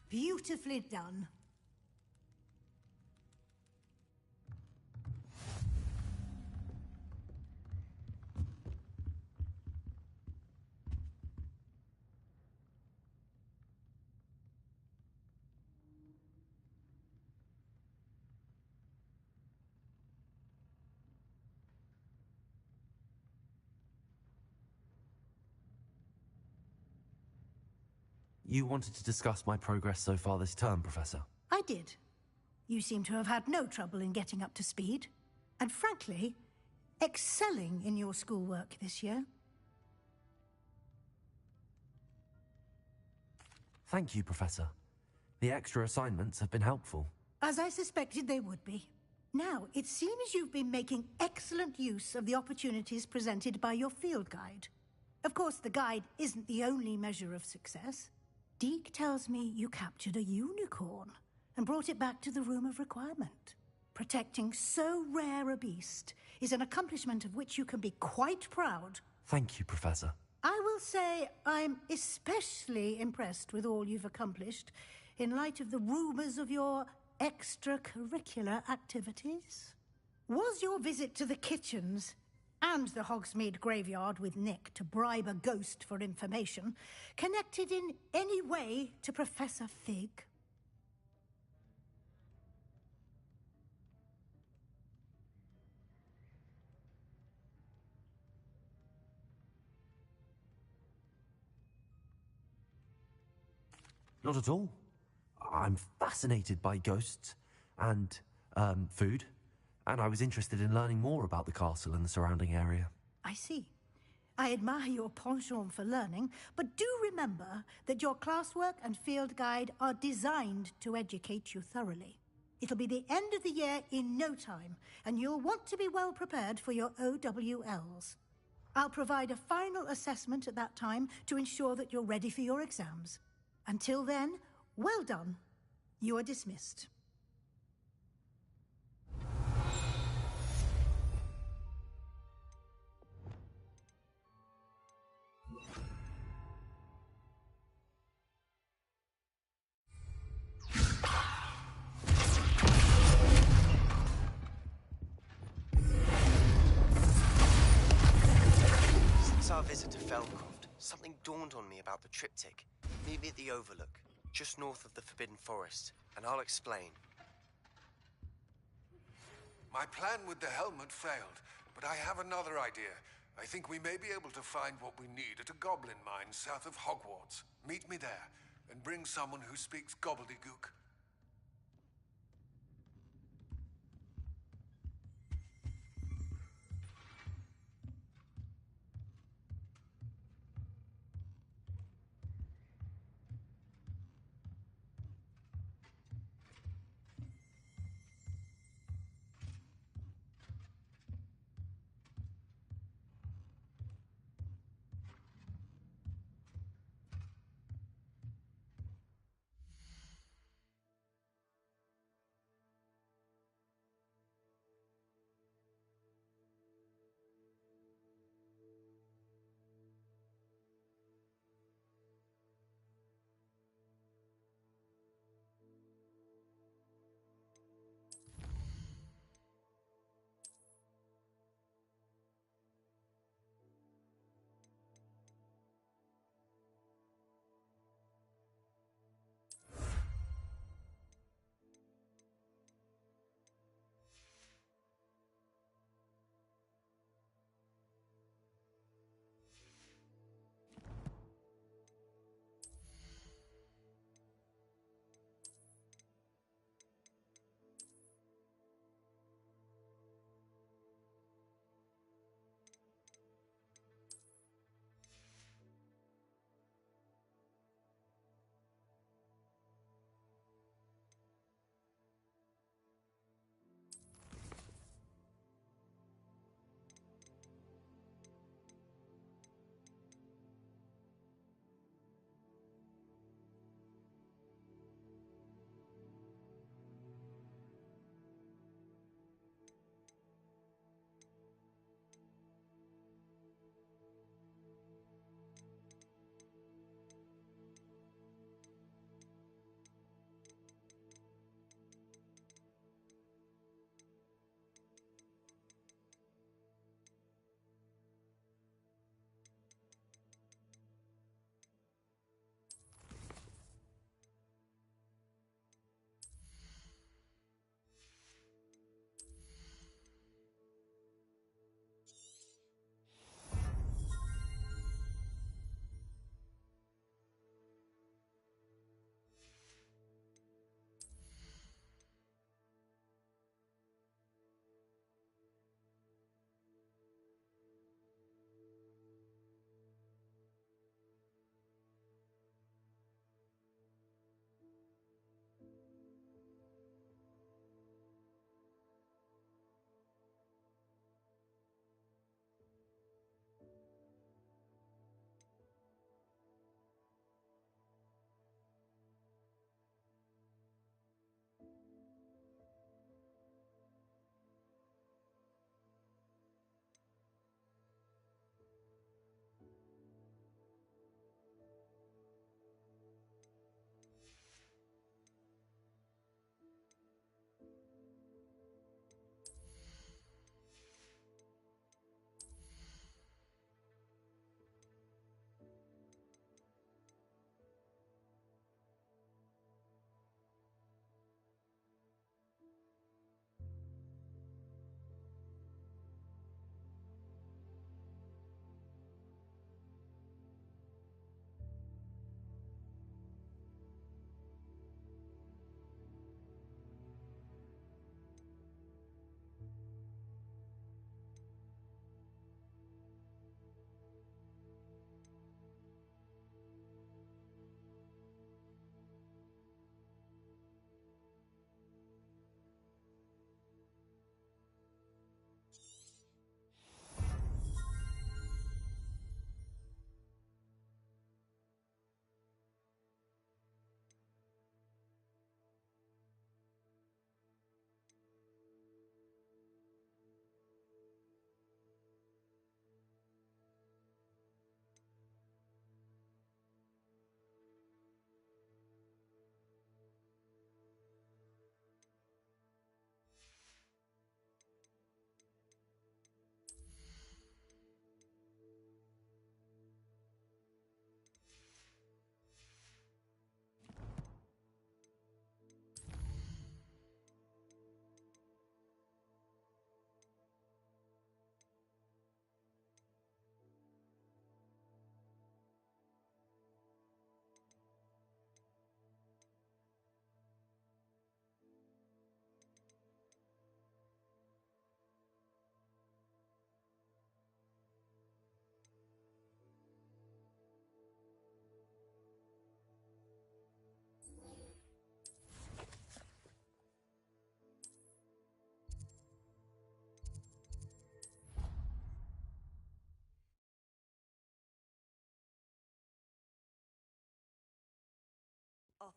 Beautifully done. You wanted to discuss my progress so far this term, Professor? I did. You seem to have had no trouble in getting up to speed. And frankly, excelling in your schoolwork this year. Thank you, Professor. The extra assignments have been helpful. As I suspected they would be. Now, it seems you've been making excellent use of the opportunities presented by your field guide. Of course, the guide isn't the only measure of success. Deke tells me you captured a unicorn and brought it back to the Room of Requirement. Protecting so rare a beast is an accomplishment of which you can be quite proud. Thank you, Professor. I will say I'm especially impressed with all you've accomplished in light of the rumors of your extracurricular activities? Was your visit to the kitchens and the Hogsmeade graveyard with Nick to bribe a ghost for information connected in any way to Professor Fig? Not at all. I'm fascinated by ghosts and food, and I was interested in learning more about the castle and the surrounding area. I see. I admire your penchant for learning, but do remember that your classwork and field guide are designed to educate you thoroughly. It'll be the end of the year in no time, and you'll want to be well prepared for your OWLs. I'll provide a final assessment at that time to ensure that you're ready for your exams. Until then, well done. You are dismissed. Since our visit to Feldcroft, something dawned on me about the triptych. Meet me at the Overlook, just north of the Forbidden Forest, and I'll explain. My plan with the helmet failed, but I have another idea. I think we may be able to find what we need at a goblin mine south of Hogwarts. Meet me there, and bring someone who speaks gobbledygook.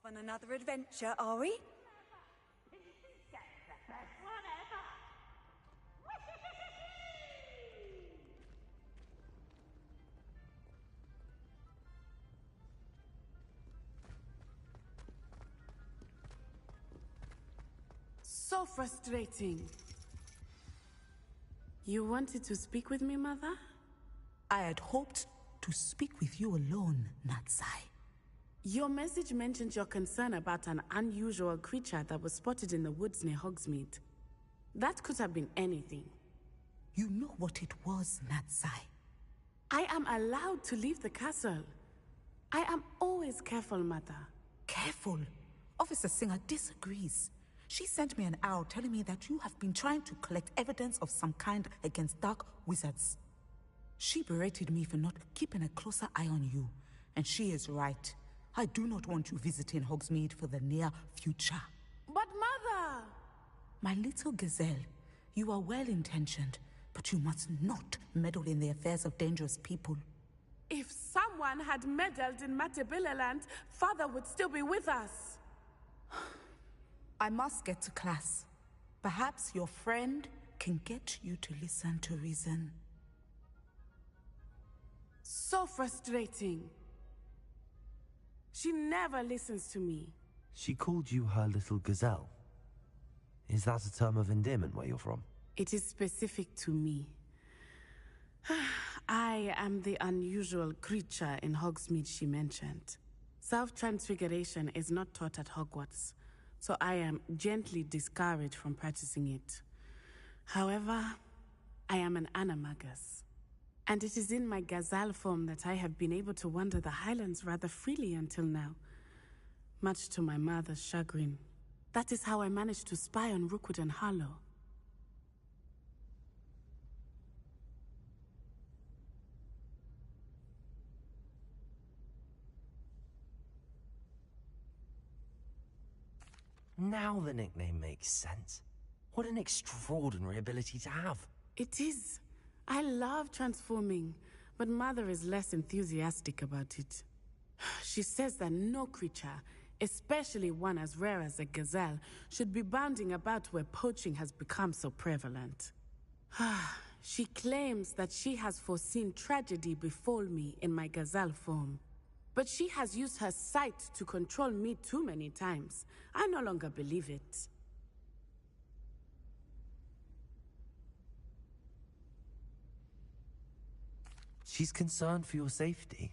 On another adventure, are we? So frustrating. You wanted to speak with me, Mother? I had hoped to speak with you alone, Natsai. Your message mentioned your concern about an unusual creature that was spotted in the woods near Hogsmeade. That could have been anything. You know what it was, Natsai. I am allowed to leave the castle. I am always careful, Mother. Careful? Officer Singer disagrees. She sent me an owl telling me that you have been trying to collect evidence of some kind against dark wizards. She berated me for not keeping a closer eye on you, and she is right. I do not want you visiting Hogsmeade for the near future. But Mother! My little gazelle, you are well-intentioned, but you must not meddle in the affairs of dangerous people. If someone had meddled in Matabeleland, Father would still be with us. I must get to class. Perhaps your friend can get you to listen to reason. So frustrating. She never listens to me. She called you her little gazelle. Is that a term of endearment where you're from? It is specific to me. I am the unusual creature in Hogsmeade she mentioned. Self-transfiguration is not taught at Hogwarts, so I am gently discouraged from practicing it. However, I am an animagus, and it is in my gazelle form that I have been able to wander the Highlands rather freely until now, much to my mother's chagrin. That is how I managed to spy on Rookwood and Harlow. Now the nickname makes sense. What an extraordinary ability to have. It is. I love transforming, but Mother is less enthusiastic about it. She says that no creature, especially one as rare as a gazelle, should be bounding about where poaching has become so prevalent. She claims that she has foreseen tragedy befall me in my gazelle form. But she has used her sight to control me too many times. I no longer believe it. She's concerned for your safety.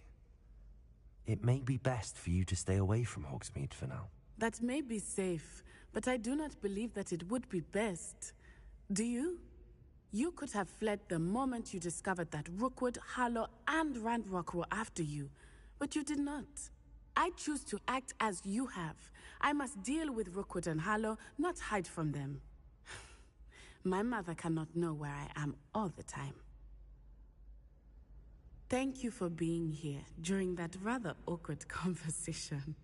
It may be best for you to stay away from Hogsmeade for now. That may be safe, but I do not believe that it would be best. Do you? You could have fled the moment you discovered that Rookwood, Harlow, and Ranrock were after you, but you did not. I choose to act as you have. I must deal with Rookwood and Harlow, not hide from them. My mother cannot know where I am all the time. Thank you for being here during that rather awkward conversation.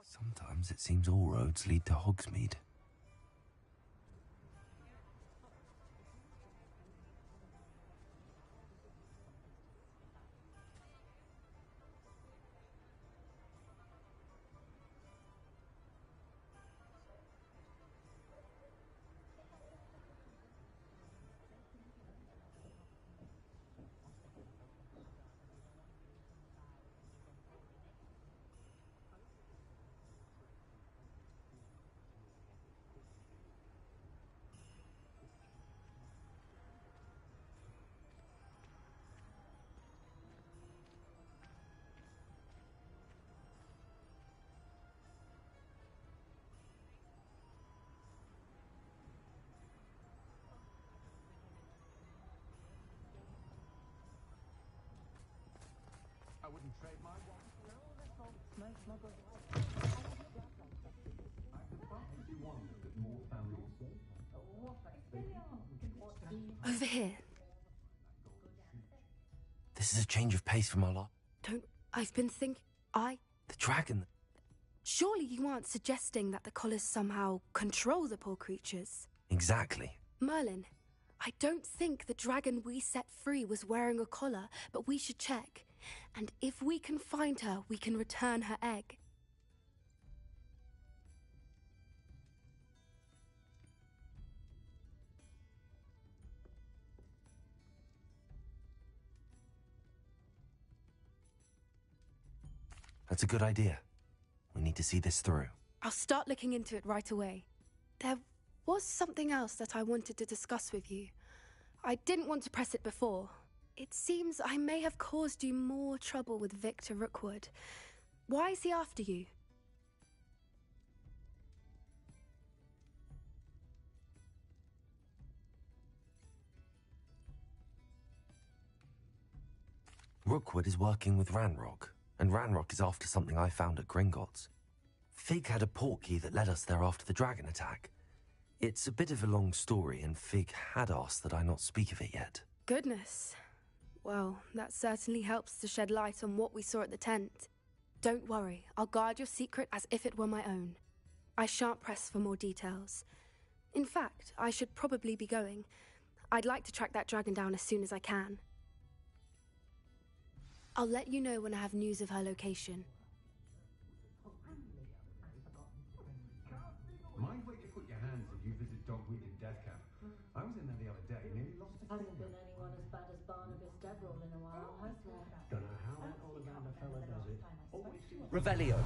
Sometimes it seems all roads lead to Hogsmeade. wouldn't trade my wallet for no smugglers. Over here. This is a change of pace from our lot. I've been thinking... The dragon... Surely you aren't suggesting that the collars somehow control the poor creatures? Exactly. Merlin, I don't think the dragon we set free was wearing a collar, but we should check. And if we can find her, we can return her egg. That's a good idea. We need to see this through. I'll start looking into it right away. There was something else that I wanted to discuss with you. I didn't want to press it before. It seems I may have caused you more trouble with Victor Rookwood. Why is he after you? Rookwood is working with Ranrock, and Ranrock is after something I found at Gringotts. Fig had a portkey that led us there after the dragon attack. It's a bit of a long story, and Fig had asked that I not speak of it yet. Goodness. Well, that certainly helps to shed light on what we saw at the tent. Don't worry, I'll guard your secret as if it were my own. I shan't press for more details. In fact, I should probably be going. I'd like to track that dragon down as soon as I can. I'll let you know when I have news of her location. Mind where you put your hands if you visit Dogweed in Death Camp. I was in there the other day, nearly lost a Hasn't been anyone as bad as Barnabas Deverell in a while, has there? Don't know how that Ollivander fella does it. Revelio.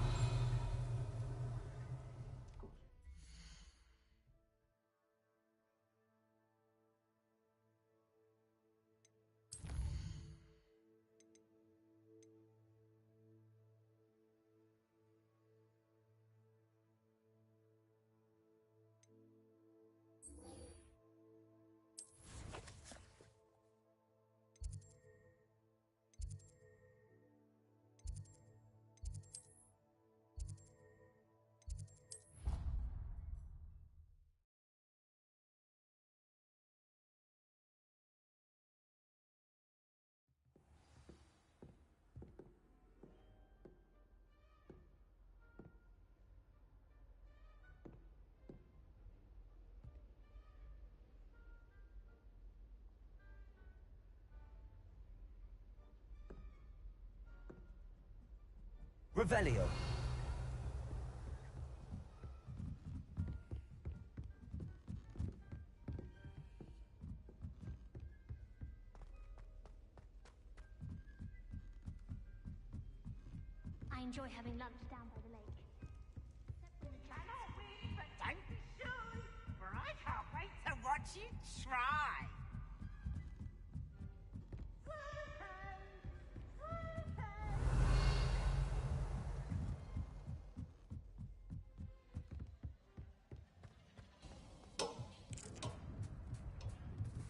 Revelio. I enjoy having lunch down by the lake. Cannot win, but don't be shy, for I can't wait to watch you try.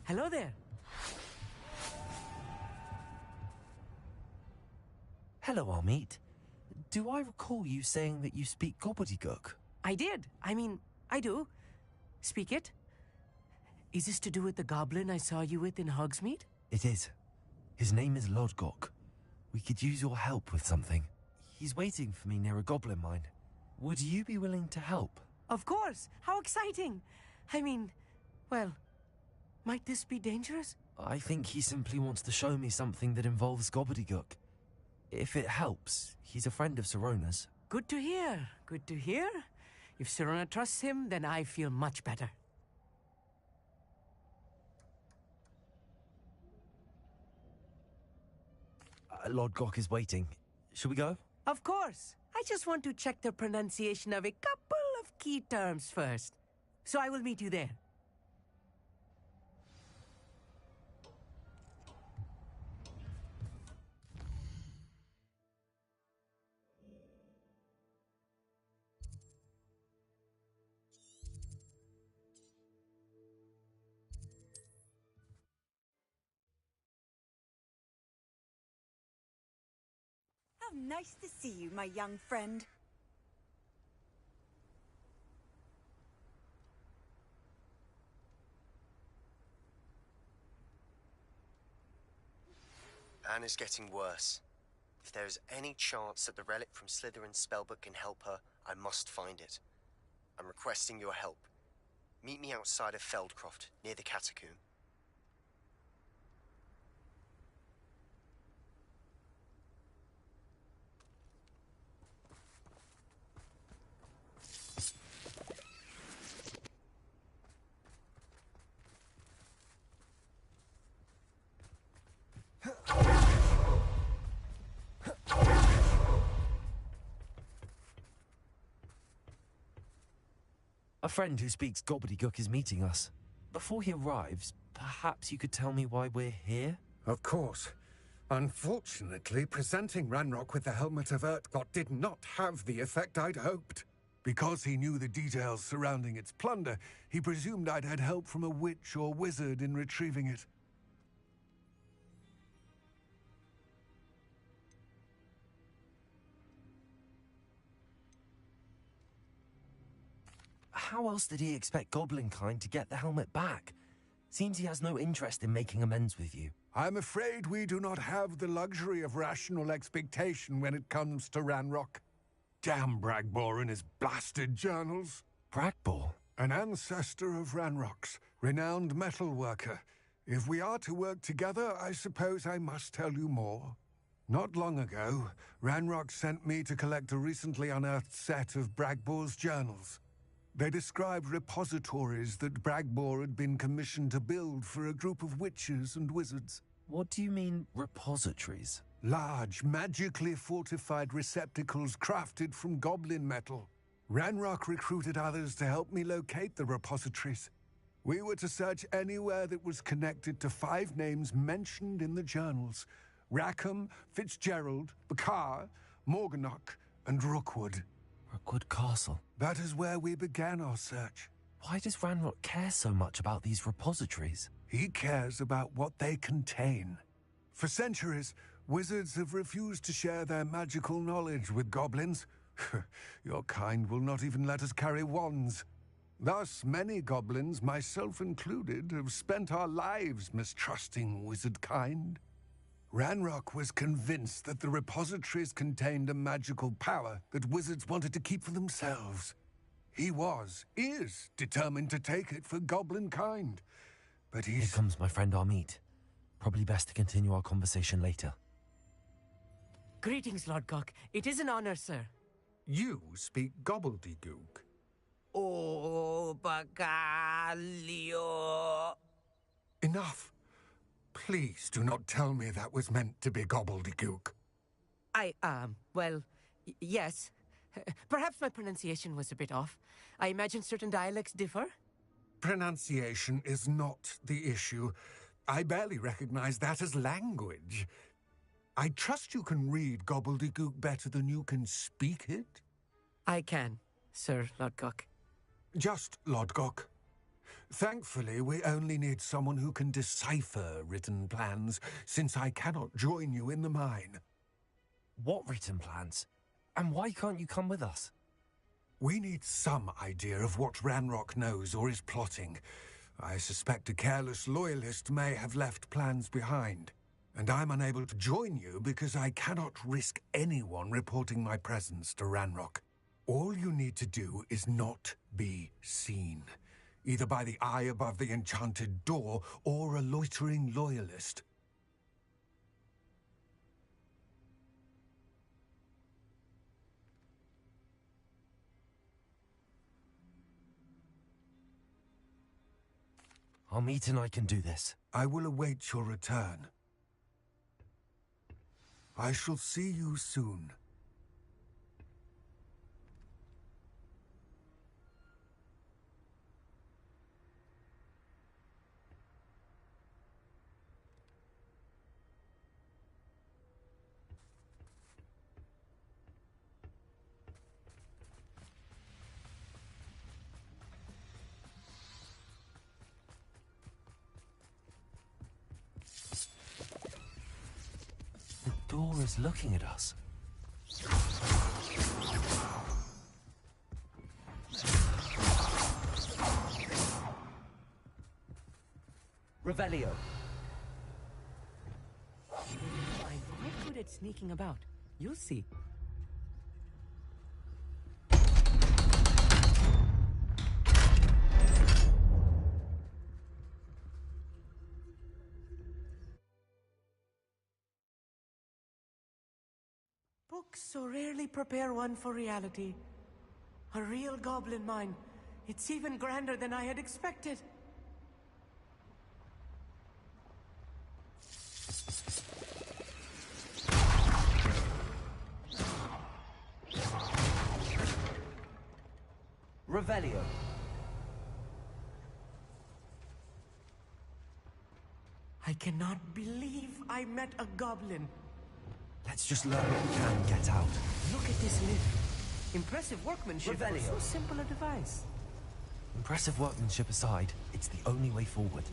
Hello there. Hello, Amit. Do I recall you saying that you speak gobbledygook? I did. I mean, I do. Speak it. Is this to do with the goblin I saw you with in Hogsmeade? It is. His name is Lodgok. We could use your help with something. He's waiting for me near a goblin mine. Would you be willing to help? Of course. How exciting. I mean, well, might this be dangerous? I think he simply wants to show me something that involves gobbledygook. If it helps, he's a friend of Sirona's. Good to hear. Good to hear. If Sirona trusts him, then I feel much better. Lodgok is waiting. Shall we go? Of course. I just want to check the pronunciation of a couple of key terms first. So I will meet you there. nice to see you, my young friend. Anne is getting worse. If there is any chance that the relic from Slytherin's spellbook can help her, I must find it. I'm requesting your help. Meet me outside of Feldcroft, near the catacomb. A friend who speaks gobbledygook is meeting us. Before he arrives, perhaps you could tell me why we're here? Of course. Unfortunately, presenting Ranrock with the Helmet of Urtkot did not have the effect I'd hoped. Because he knew the details surrounding its plunder, he presumed I'd had help from a witch or wizard in retrieving it. How else did he expect Goblinkind to get the helmet back? Seems he has no interest in making amends with you. I'm afraid we do not have the luxury of rational expectation when it comes to Ranrock. Damn Bragbor and his blasted journals. Bragbor? An ancestor of Ranrock's, renowned metal worker. If we are to work together, I suppose I must tell you more. Not long ago, Ranrock sent me to collect a recently unearthed set of Bragbor's journals. They described repositories that Bragbor had been commissioned to build for a group of witches and wizards. What do you mean, repositories? Large, magically fortified receptacles crafted from goblin metal. Ranrock recruited others to help me locate the repositories. We were to search anywhere that was connected to 5 names mentioned in the journals: Rackham, Fitzgerald, Bakar, Morganach, and Rookwood. Rookwood Castle? That is where we began our search. Why does Ranrock care so much about these repositories? He cares about what they contain. For centuries, wizards have refused to share their magical knowledge with goblins. Your kind will not even let us carry wands. Thus, many goblins, myself included, have spent our lives mistrusting wizard kind. Ranrock was convinced that the repositories contained a magical power that wizards wanted to keep for themselves. He is determined to take it for goblin kind. But Here comes my friend Armeet. Probably best to continue our conversation later. Greetings, Lord Cock. It is an honor, sir. You speak gobbledygook. Oh, Bagalio. Enough. Please do not tell me that was meant to be gobbledygook. Yes. Perhaps my pronunciation was a bit off. I imagine certain dialects differ. Pronunciation is not the issue. I barely recognize that as language. I trust you can read gobbledygook better than you can speak it? I can, Sir Lodgok. Just Lodgok. Thankfully, we only need someone who can decipher written plans, since I cannot join you in the mine. What written plans? And why can't you come with us? We need some idea of what Ranrock knows or is plotting. I suspect a careless loyalist may have left plans behind. And I'm unable to join you because I cannot risk anyone reporting my presence to Ranrock. All you need to do is not be seen, either by the eye above the enchanted door or a loitering loyalist. Armeet and I can do this. I will await your return. I shall see you soon. The door is looking at us. Revelio. I'm quite good at sneaking about. You'll see. Books so rarely prepare one for reality. A real goblin mine. It's even grander than I had expected. Revelio. I cannot believe I met a goblin. Let's just learn what we can and get out. Look at this lift. Impressive workmanship for Revelio. so simple a device. Impressive workmanship aside, it's the only way forward.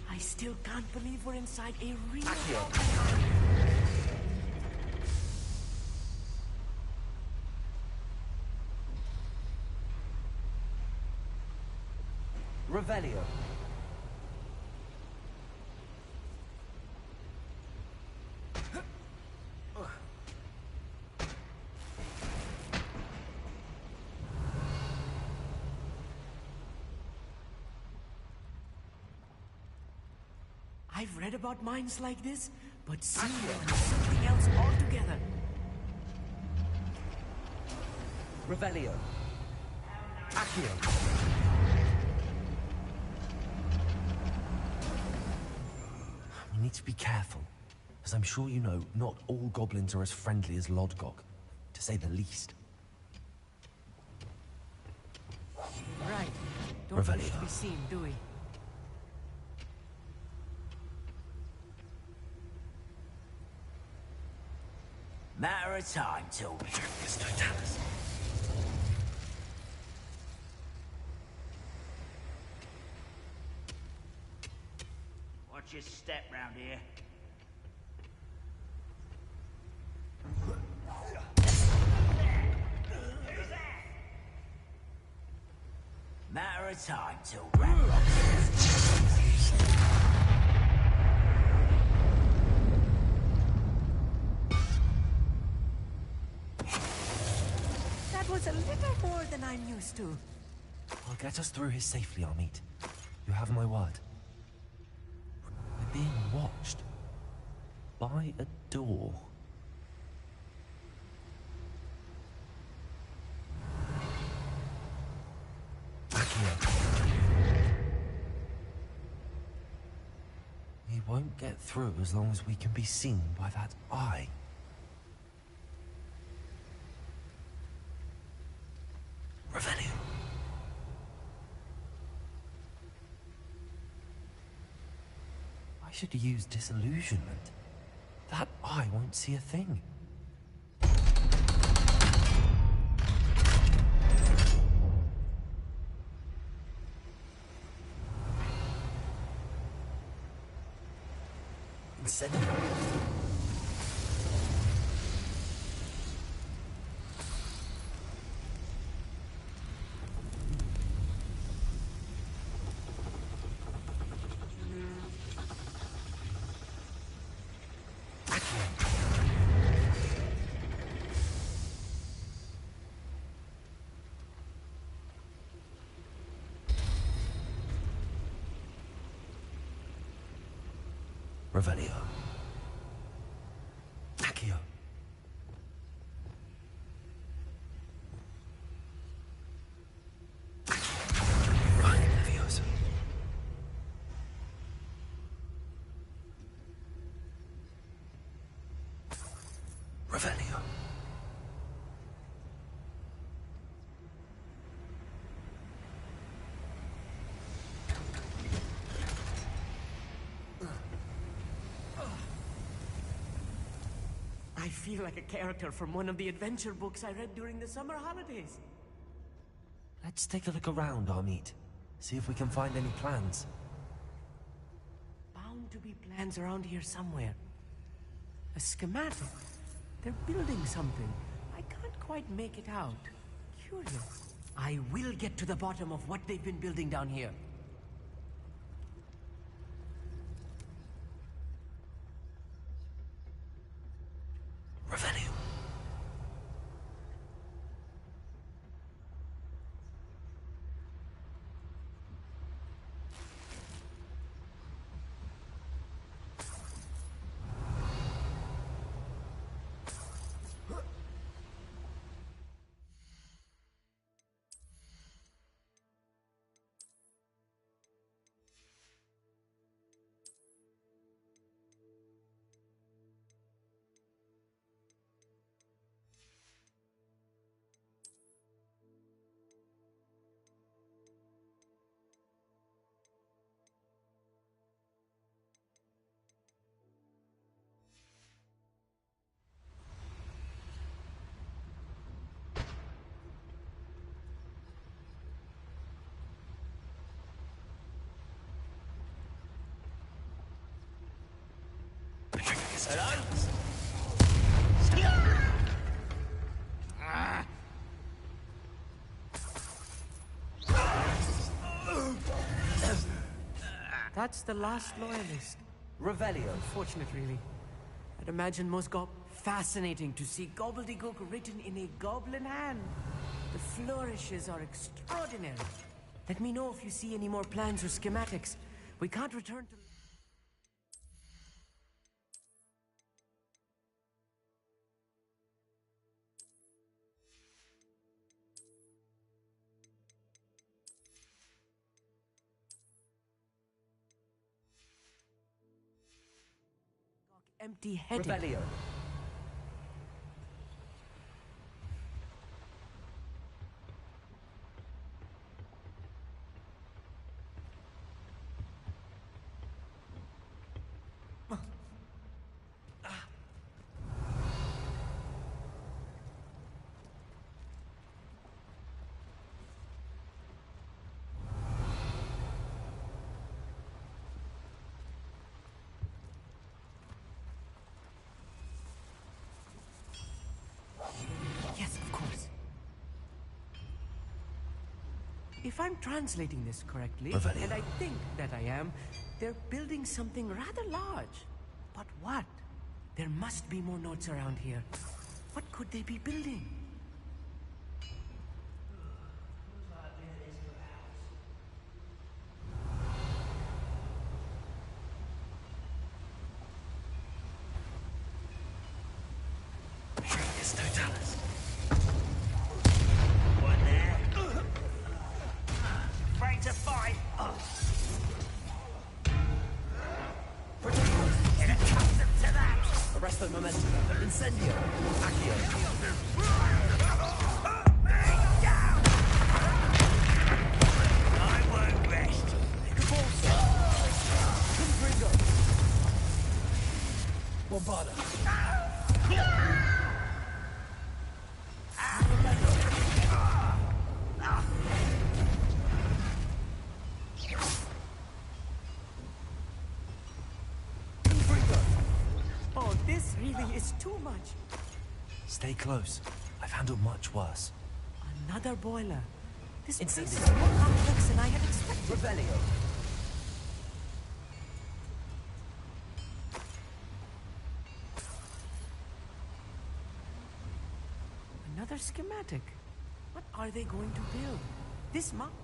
I still can't believe we're inside a real Accio. goblin mine. Revelio. I've read about mines like this, but seeing one is something else altogether. Revelio. Accio. We need to be careful. As I'm sure you know, not all goblins are as friendly as Lodgok, to say the least. Right. Don't Revelio. wish to be seen, do we? Matter of time till There's no Dallas. Watch your step round here. Matter of time till That was a little more than I'm used to. I'll get us through here safely, Amit. You have my word. We're being watched. By a door. Accio. We won't get through as long as we can be seen by that eye. Revelio. I should use disillusionment. That eye won't see a thing. Incendio. Revelio. Accio. Right, Leviosa. Revelio. I feel like a character from one of the adventure books I read during the summer holidays. Let's take a look around, Amit. See if we can find any plans. bound to be plans around here somewhere. A schematic. They're building something. I can't quite make it out. Curious. I will get to the bottom of what they've been building down here. Revelio. That's the last loyalist. Revelio. Unfortunate, really. I'd imagine most fascinating to see gobbledygook written in a goblin hand. The flourishes are extraordinary. Let me know if you see any more plans or schematics. We can't return to... Empty-headed. Revelio. If I'm translating this correctly, Revelio. and I think that I am, they're building something rather large. But what? There must be more notes around here. What could they be building? To fight. Arrest the momentum. Incendio. Accio. I won't rest. Corsa. Confringo. Bombarda. This really is too much. Stay close. I've handled much worse. Another boiler. This place is more complex than I had expected. Revelio. Another schematic. What are they going to build?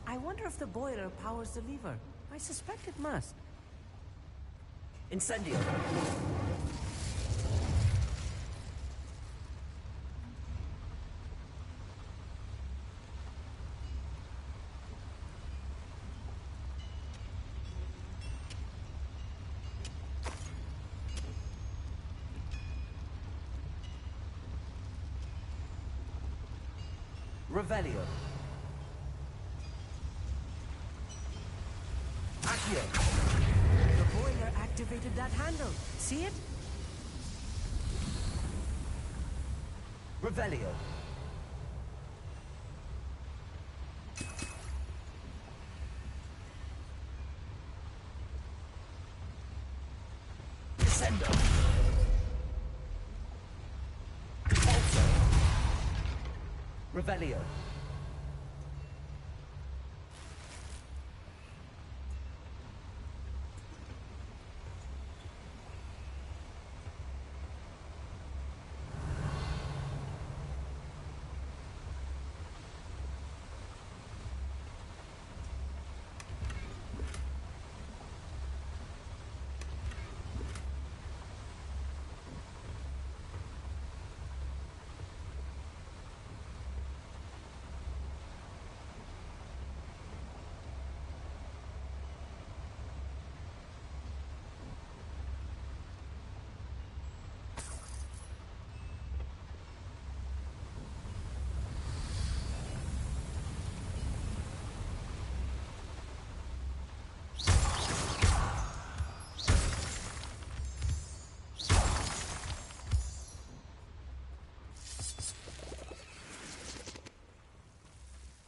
I wonder if the boiler powers the lever. I suspect it must. Incendio. Revelio. Accio. The boiler activated that handle. See it? Revelio. Revelio.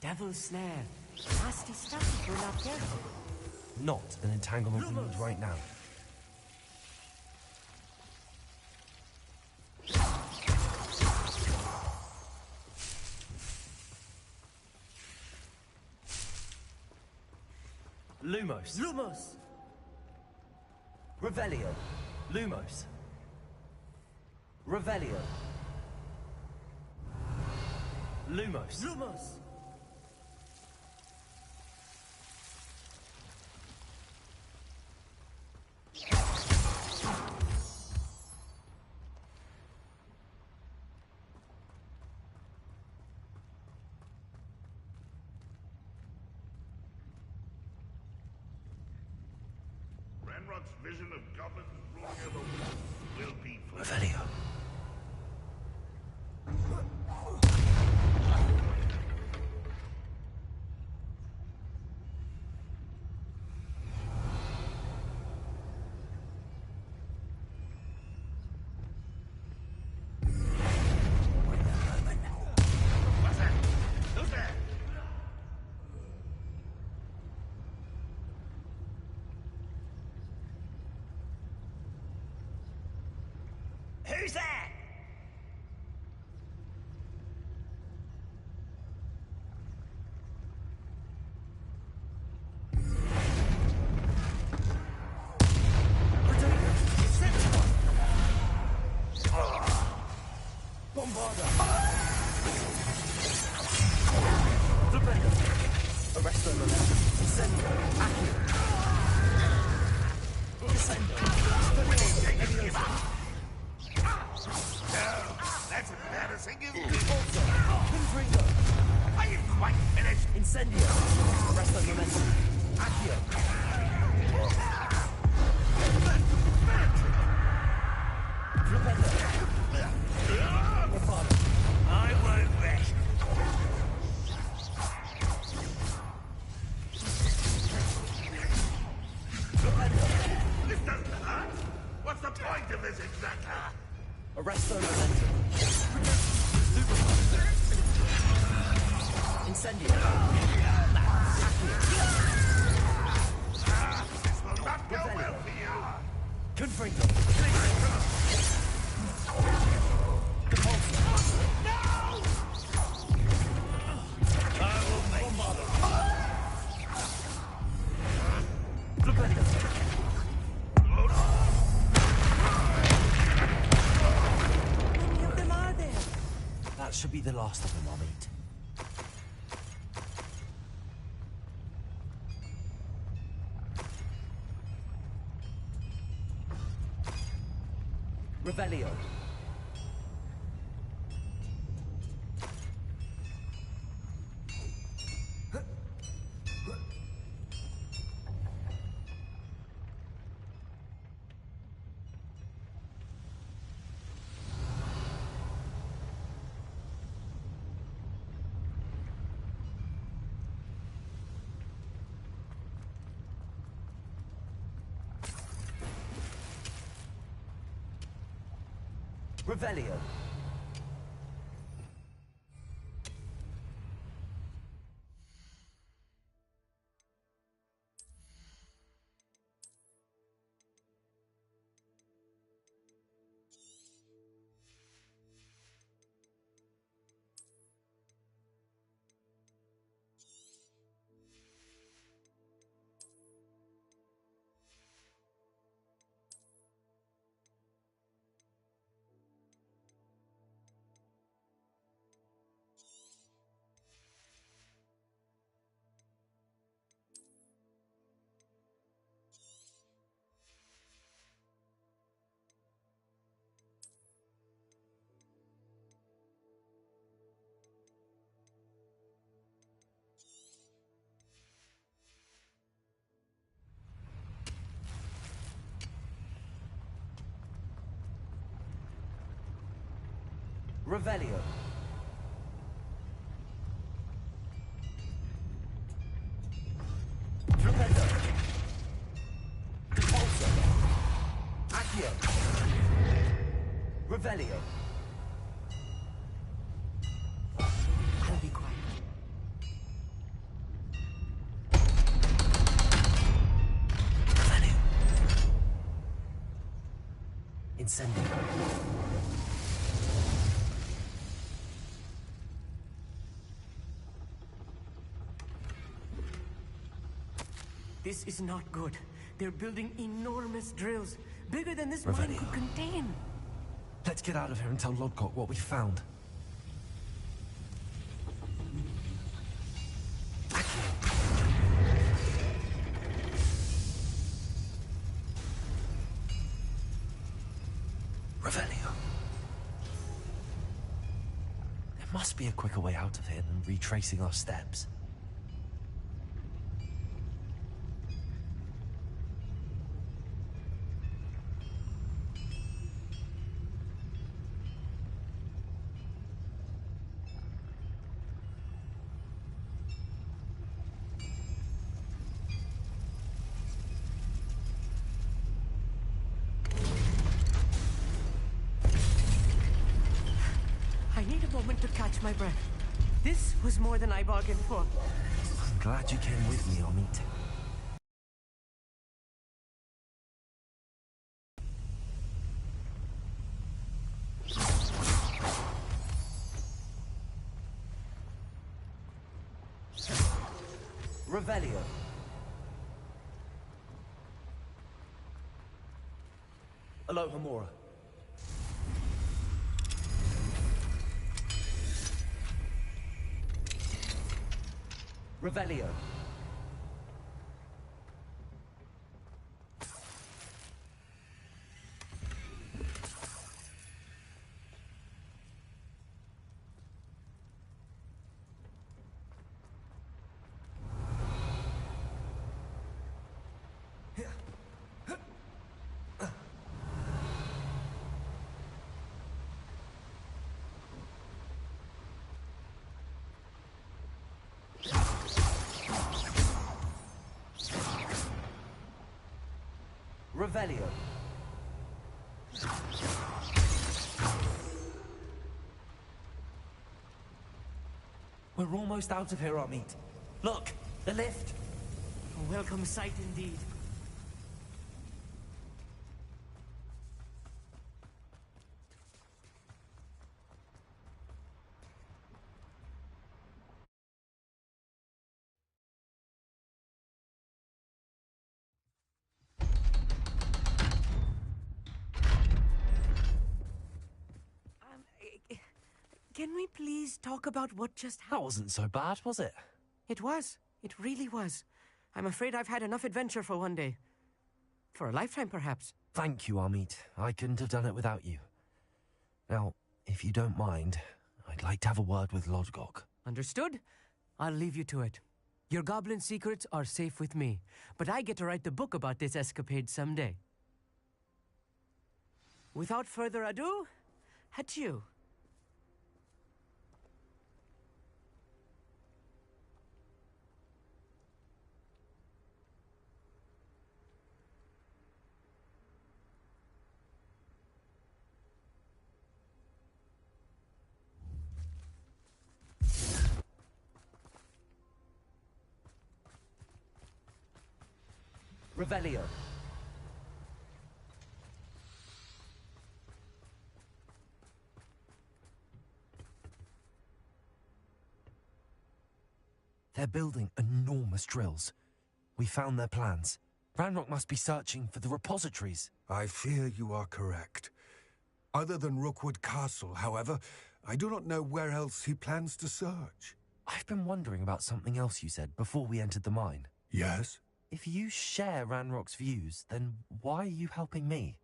Devil's snare. Nasty stuff if we're not careful. Not an entanglement we need right now. Lumos. Lumos! Revelio. Lumos. Revelio. Lumos. Lumos! Ranrock's vision of goblins ruling over wolves will be fulfilled. Revelio. What's that? Who's there? Who's that? Bombarda. Flipendo. Arresto momentum. Incendio. Accio. Descendo. No, that's embarrassing, isn't it? Also. Confringo. Are you quite finished? Incendio. Arresto momentum. Accio. Flipendo. Bombarda. I won't rest. This doesn't hurt. What's the point of this exactly? Arresto momentum. Incendio. This will not go well for you. Confringo. I will make Many of them are there. That should be the last of them I'll meet. Revelio. Revelio. Revelio. Flipendo. Pulso. Accio. Revelio. I'll be quiet. Revelio. Incendio. This is not good. They're building enormous drills, bigger than this mine Revelio. could contain. Let's get out of here and tell Lodgok what we found. Revelio. There must be a quicker way out of here than retracing our steps. I need a moment to catch my breath. This was more than I bargained for. I'm glad you came with me, Amit. Revelio. Alohomora. Revelio. Revelio. We're almost out of here, Amit. Look, the lift. A welcome sight indeed. Can we please talk about what just happened? That wasn't so bad, was it? It was. It really was. I'm afraid I've had enough adventure for one day. For a lifetime, perhaps. Thank you, Amit. I couldn't have done it without you. Now, if you don't mind, I'd like to have a word with Lodgok. Understood? I'll leave you to it. Your goblin secrets are safe with me, but I get to write the book about this escapade someday. Without further ado, adieu. Revelio. They're building enormous drills. We found their plans. Ranrock must be searching for the repositories. I fear you are correct. Other than Rookwood Castle, however, I do not know where else he plans to search. I've been wondering about something else you said before we entered the mine. Yes? If you share Ranrock's views, then why are you helping me?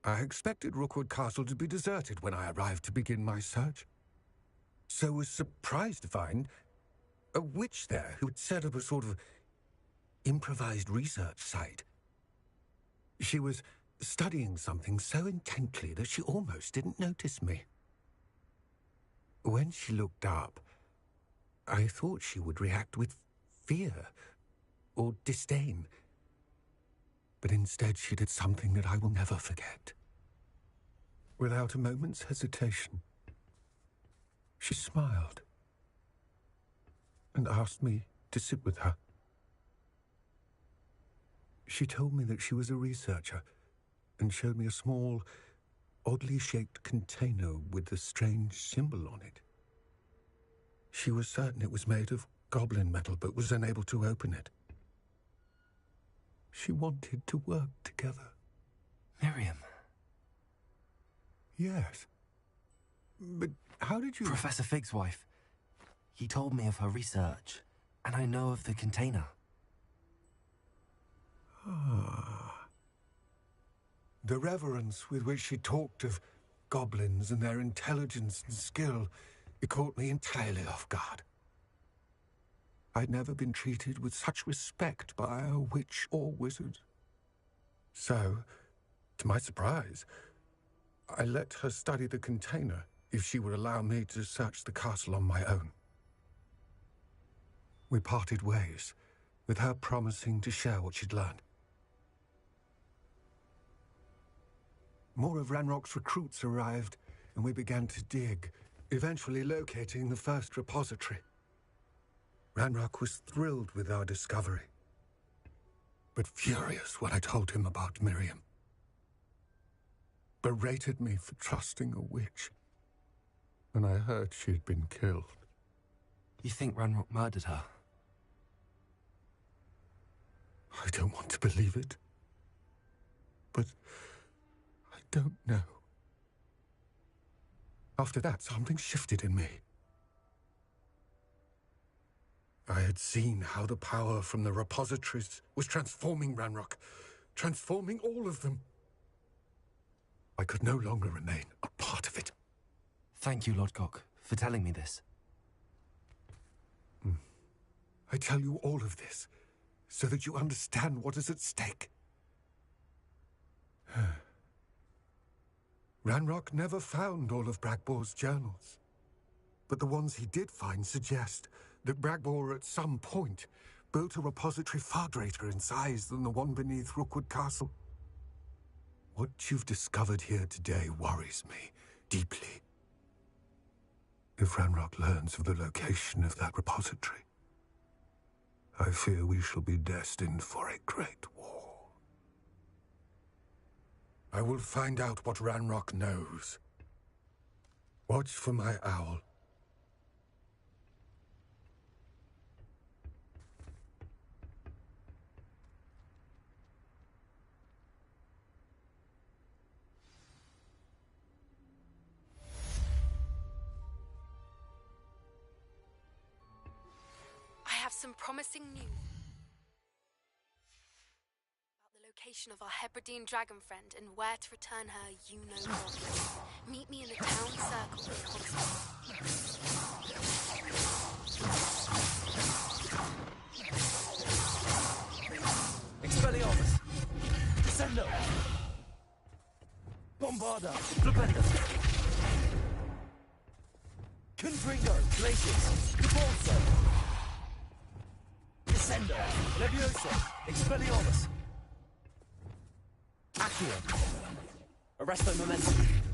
I expected Rookwood Castle to be deserted when I arrived to begin my search. So was surprised to find a witch there who had set up a sort of improvised research site. She was studying something so intently that she almost didn't notice me. When she looked up, I thought she would react with fear or disdain. But instead she did something that I will never forget. Without a moment's hesitation, she smiled and asked me to sit with her. She told me that she was a researcher and showed me a small, oddly shaped container with a strange symbol on it. She was certain it was made of goblin metal, but was unable to open it. She wanted to work together. Miriam. Yes. But how did you... Professor Fig's wife. He told me of her research, and I know of the container. Ah. The reverence with which she talked of goblins and their intelligence and skill, it caught me entirely off guard. I'd never been treated with such respect by a witch or wizard. So, to my surprise, I let her study the container if she would allow me to search the castle on my own. We parted ways, with her promising to share what she'd learned. More of Ranrock's recruits arrived, and we began to dig, eventually locating the first repository. Ranrock was thrilled with our discovery, but furious when I told him about Miriam. Berated me for trusting a witch, and I heard she had been killed. You think Ranrock murdered her? I don't want to believe it, but I don't know. After that, something shifted in me. I had seen how the power from the repositories was transforming Ranrock, transforming all of them. I could no longer remain a part of it. Thank you, Lodgok, for telling me this. I tell you all of this so that you understand what is at stake. Ranrock never found all of Bragbor's journals, but the ones he did find suggest that Bragbor at some point built a repository far greater in size than the one beneath Rookwood Castle. What you've discovered here today worries me deeply. If Ranrock learns of the location of that repository, I fear we shall be destined for a great war. I will find out what Ranrock knows. Watch for my owl. I have some promising news about the location of our Hebridean dragon friend and where to return her, you know what. Meet me in the town circle in Constance. Expelliarmus! Descendo! Bombarda! Flipendo! Confringo! Glacius! Repulso! Descendo! Levioso! Expelliarmus! Accio! Arresto Momentum!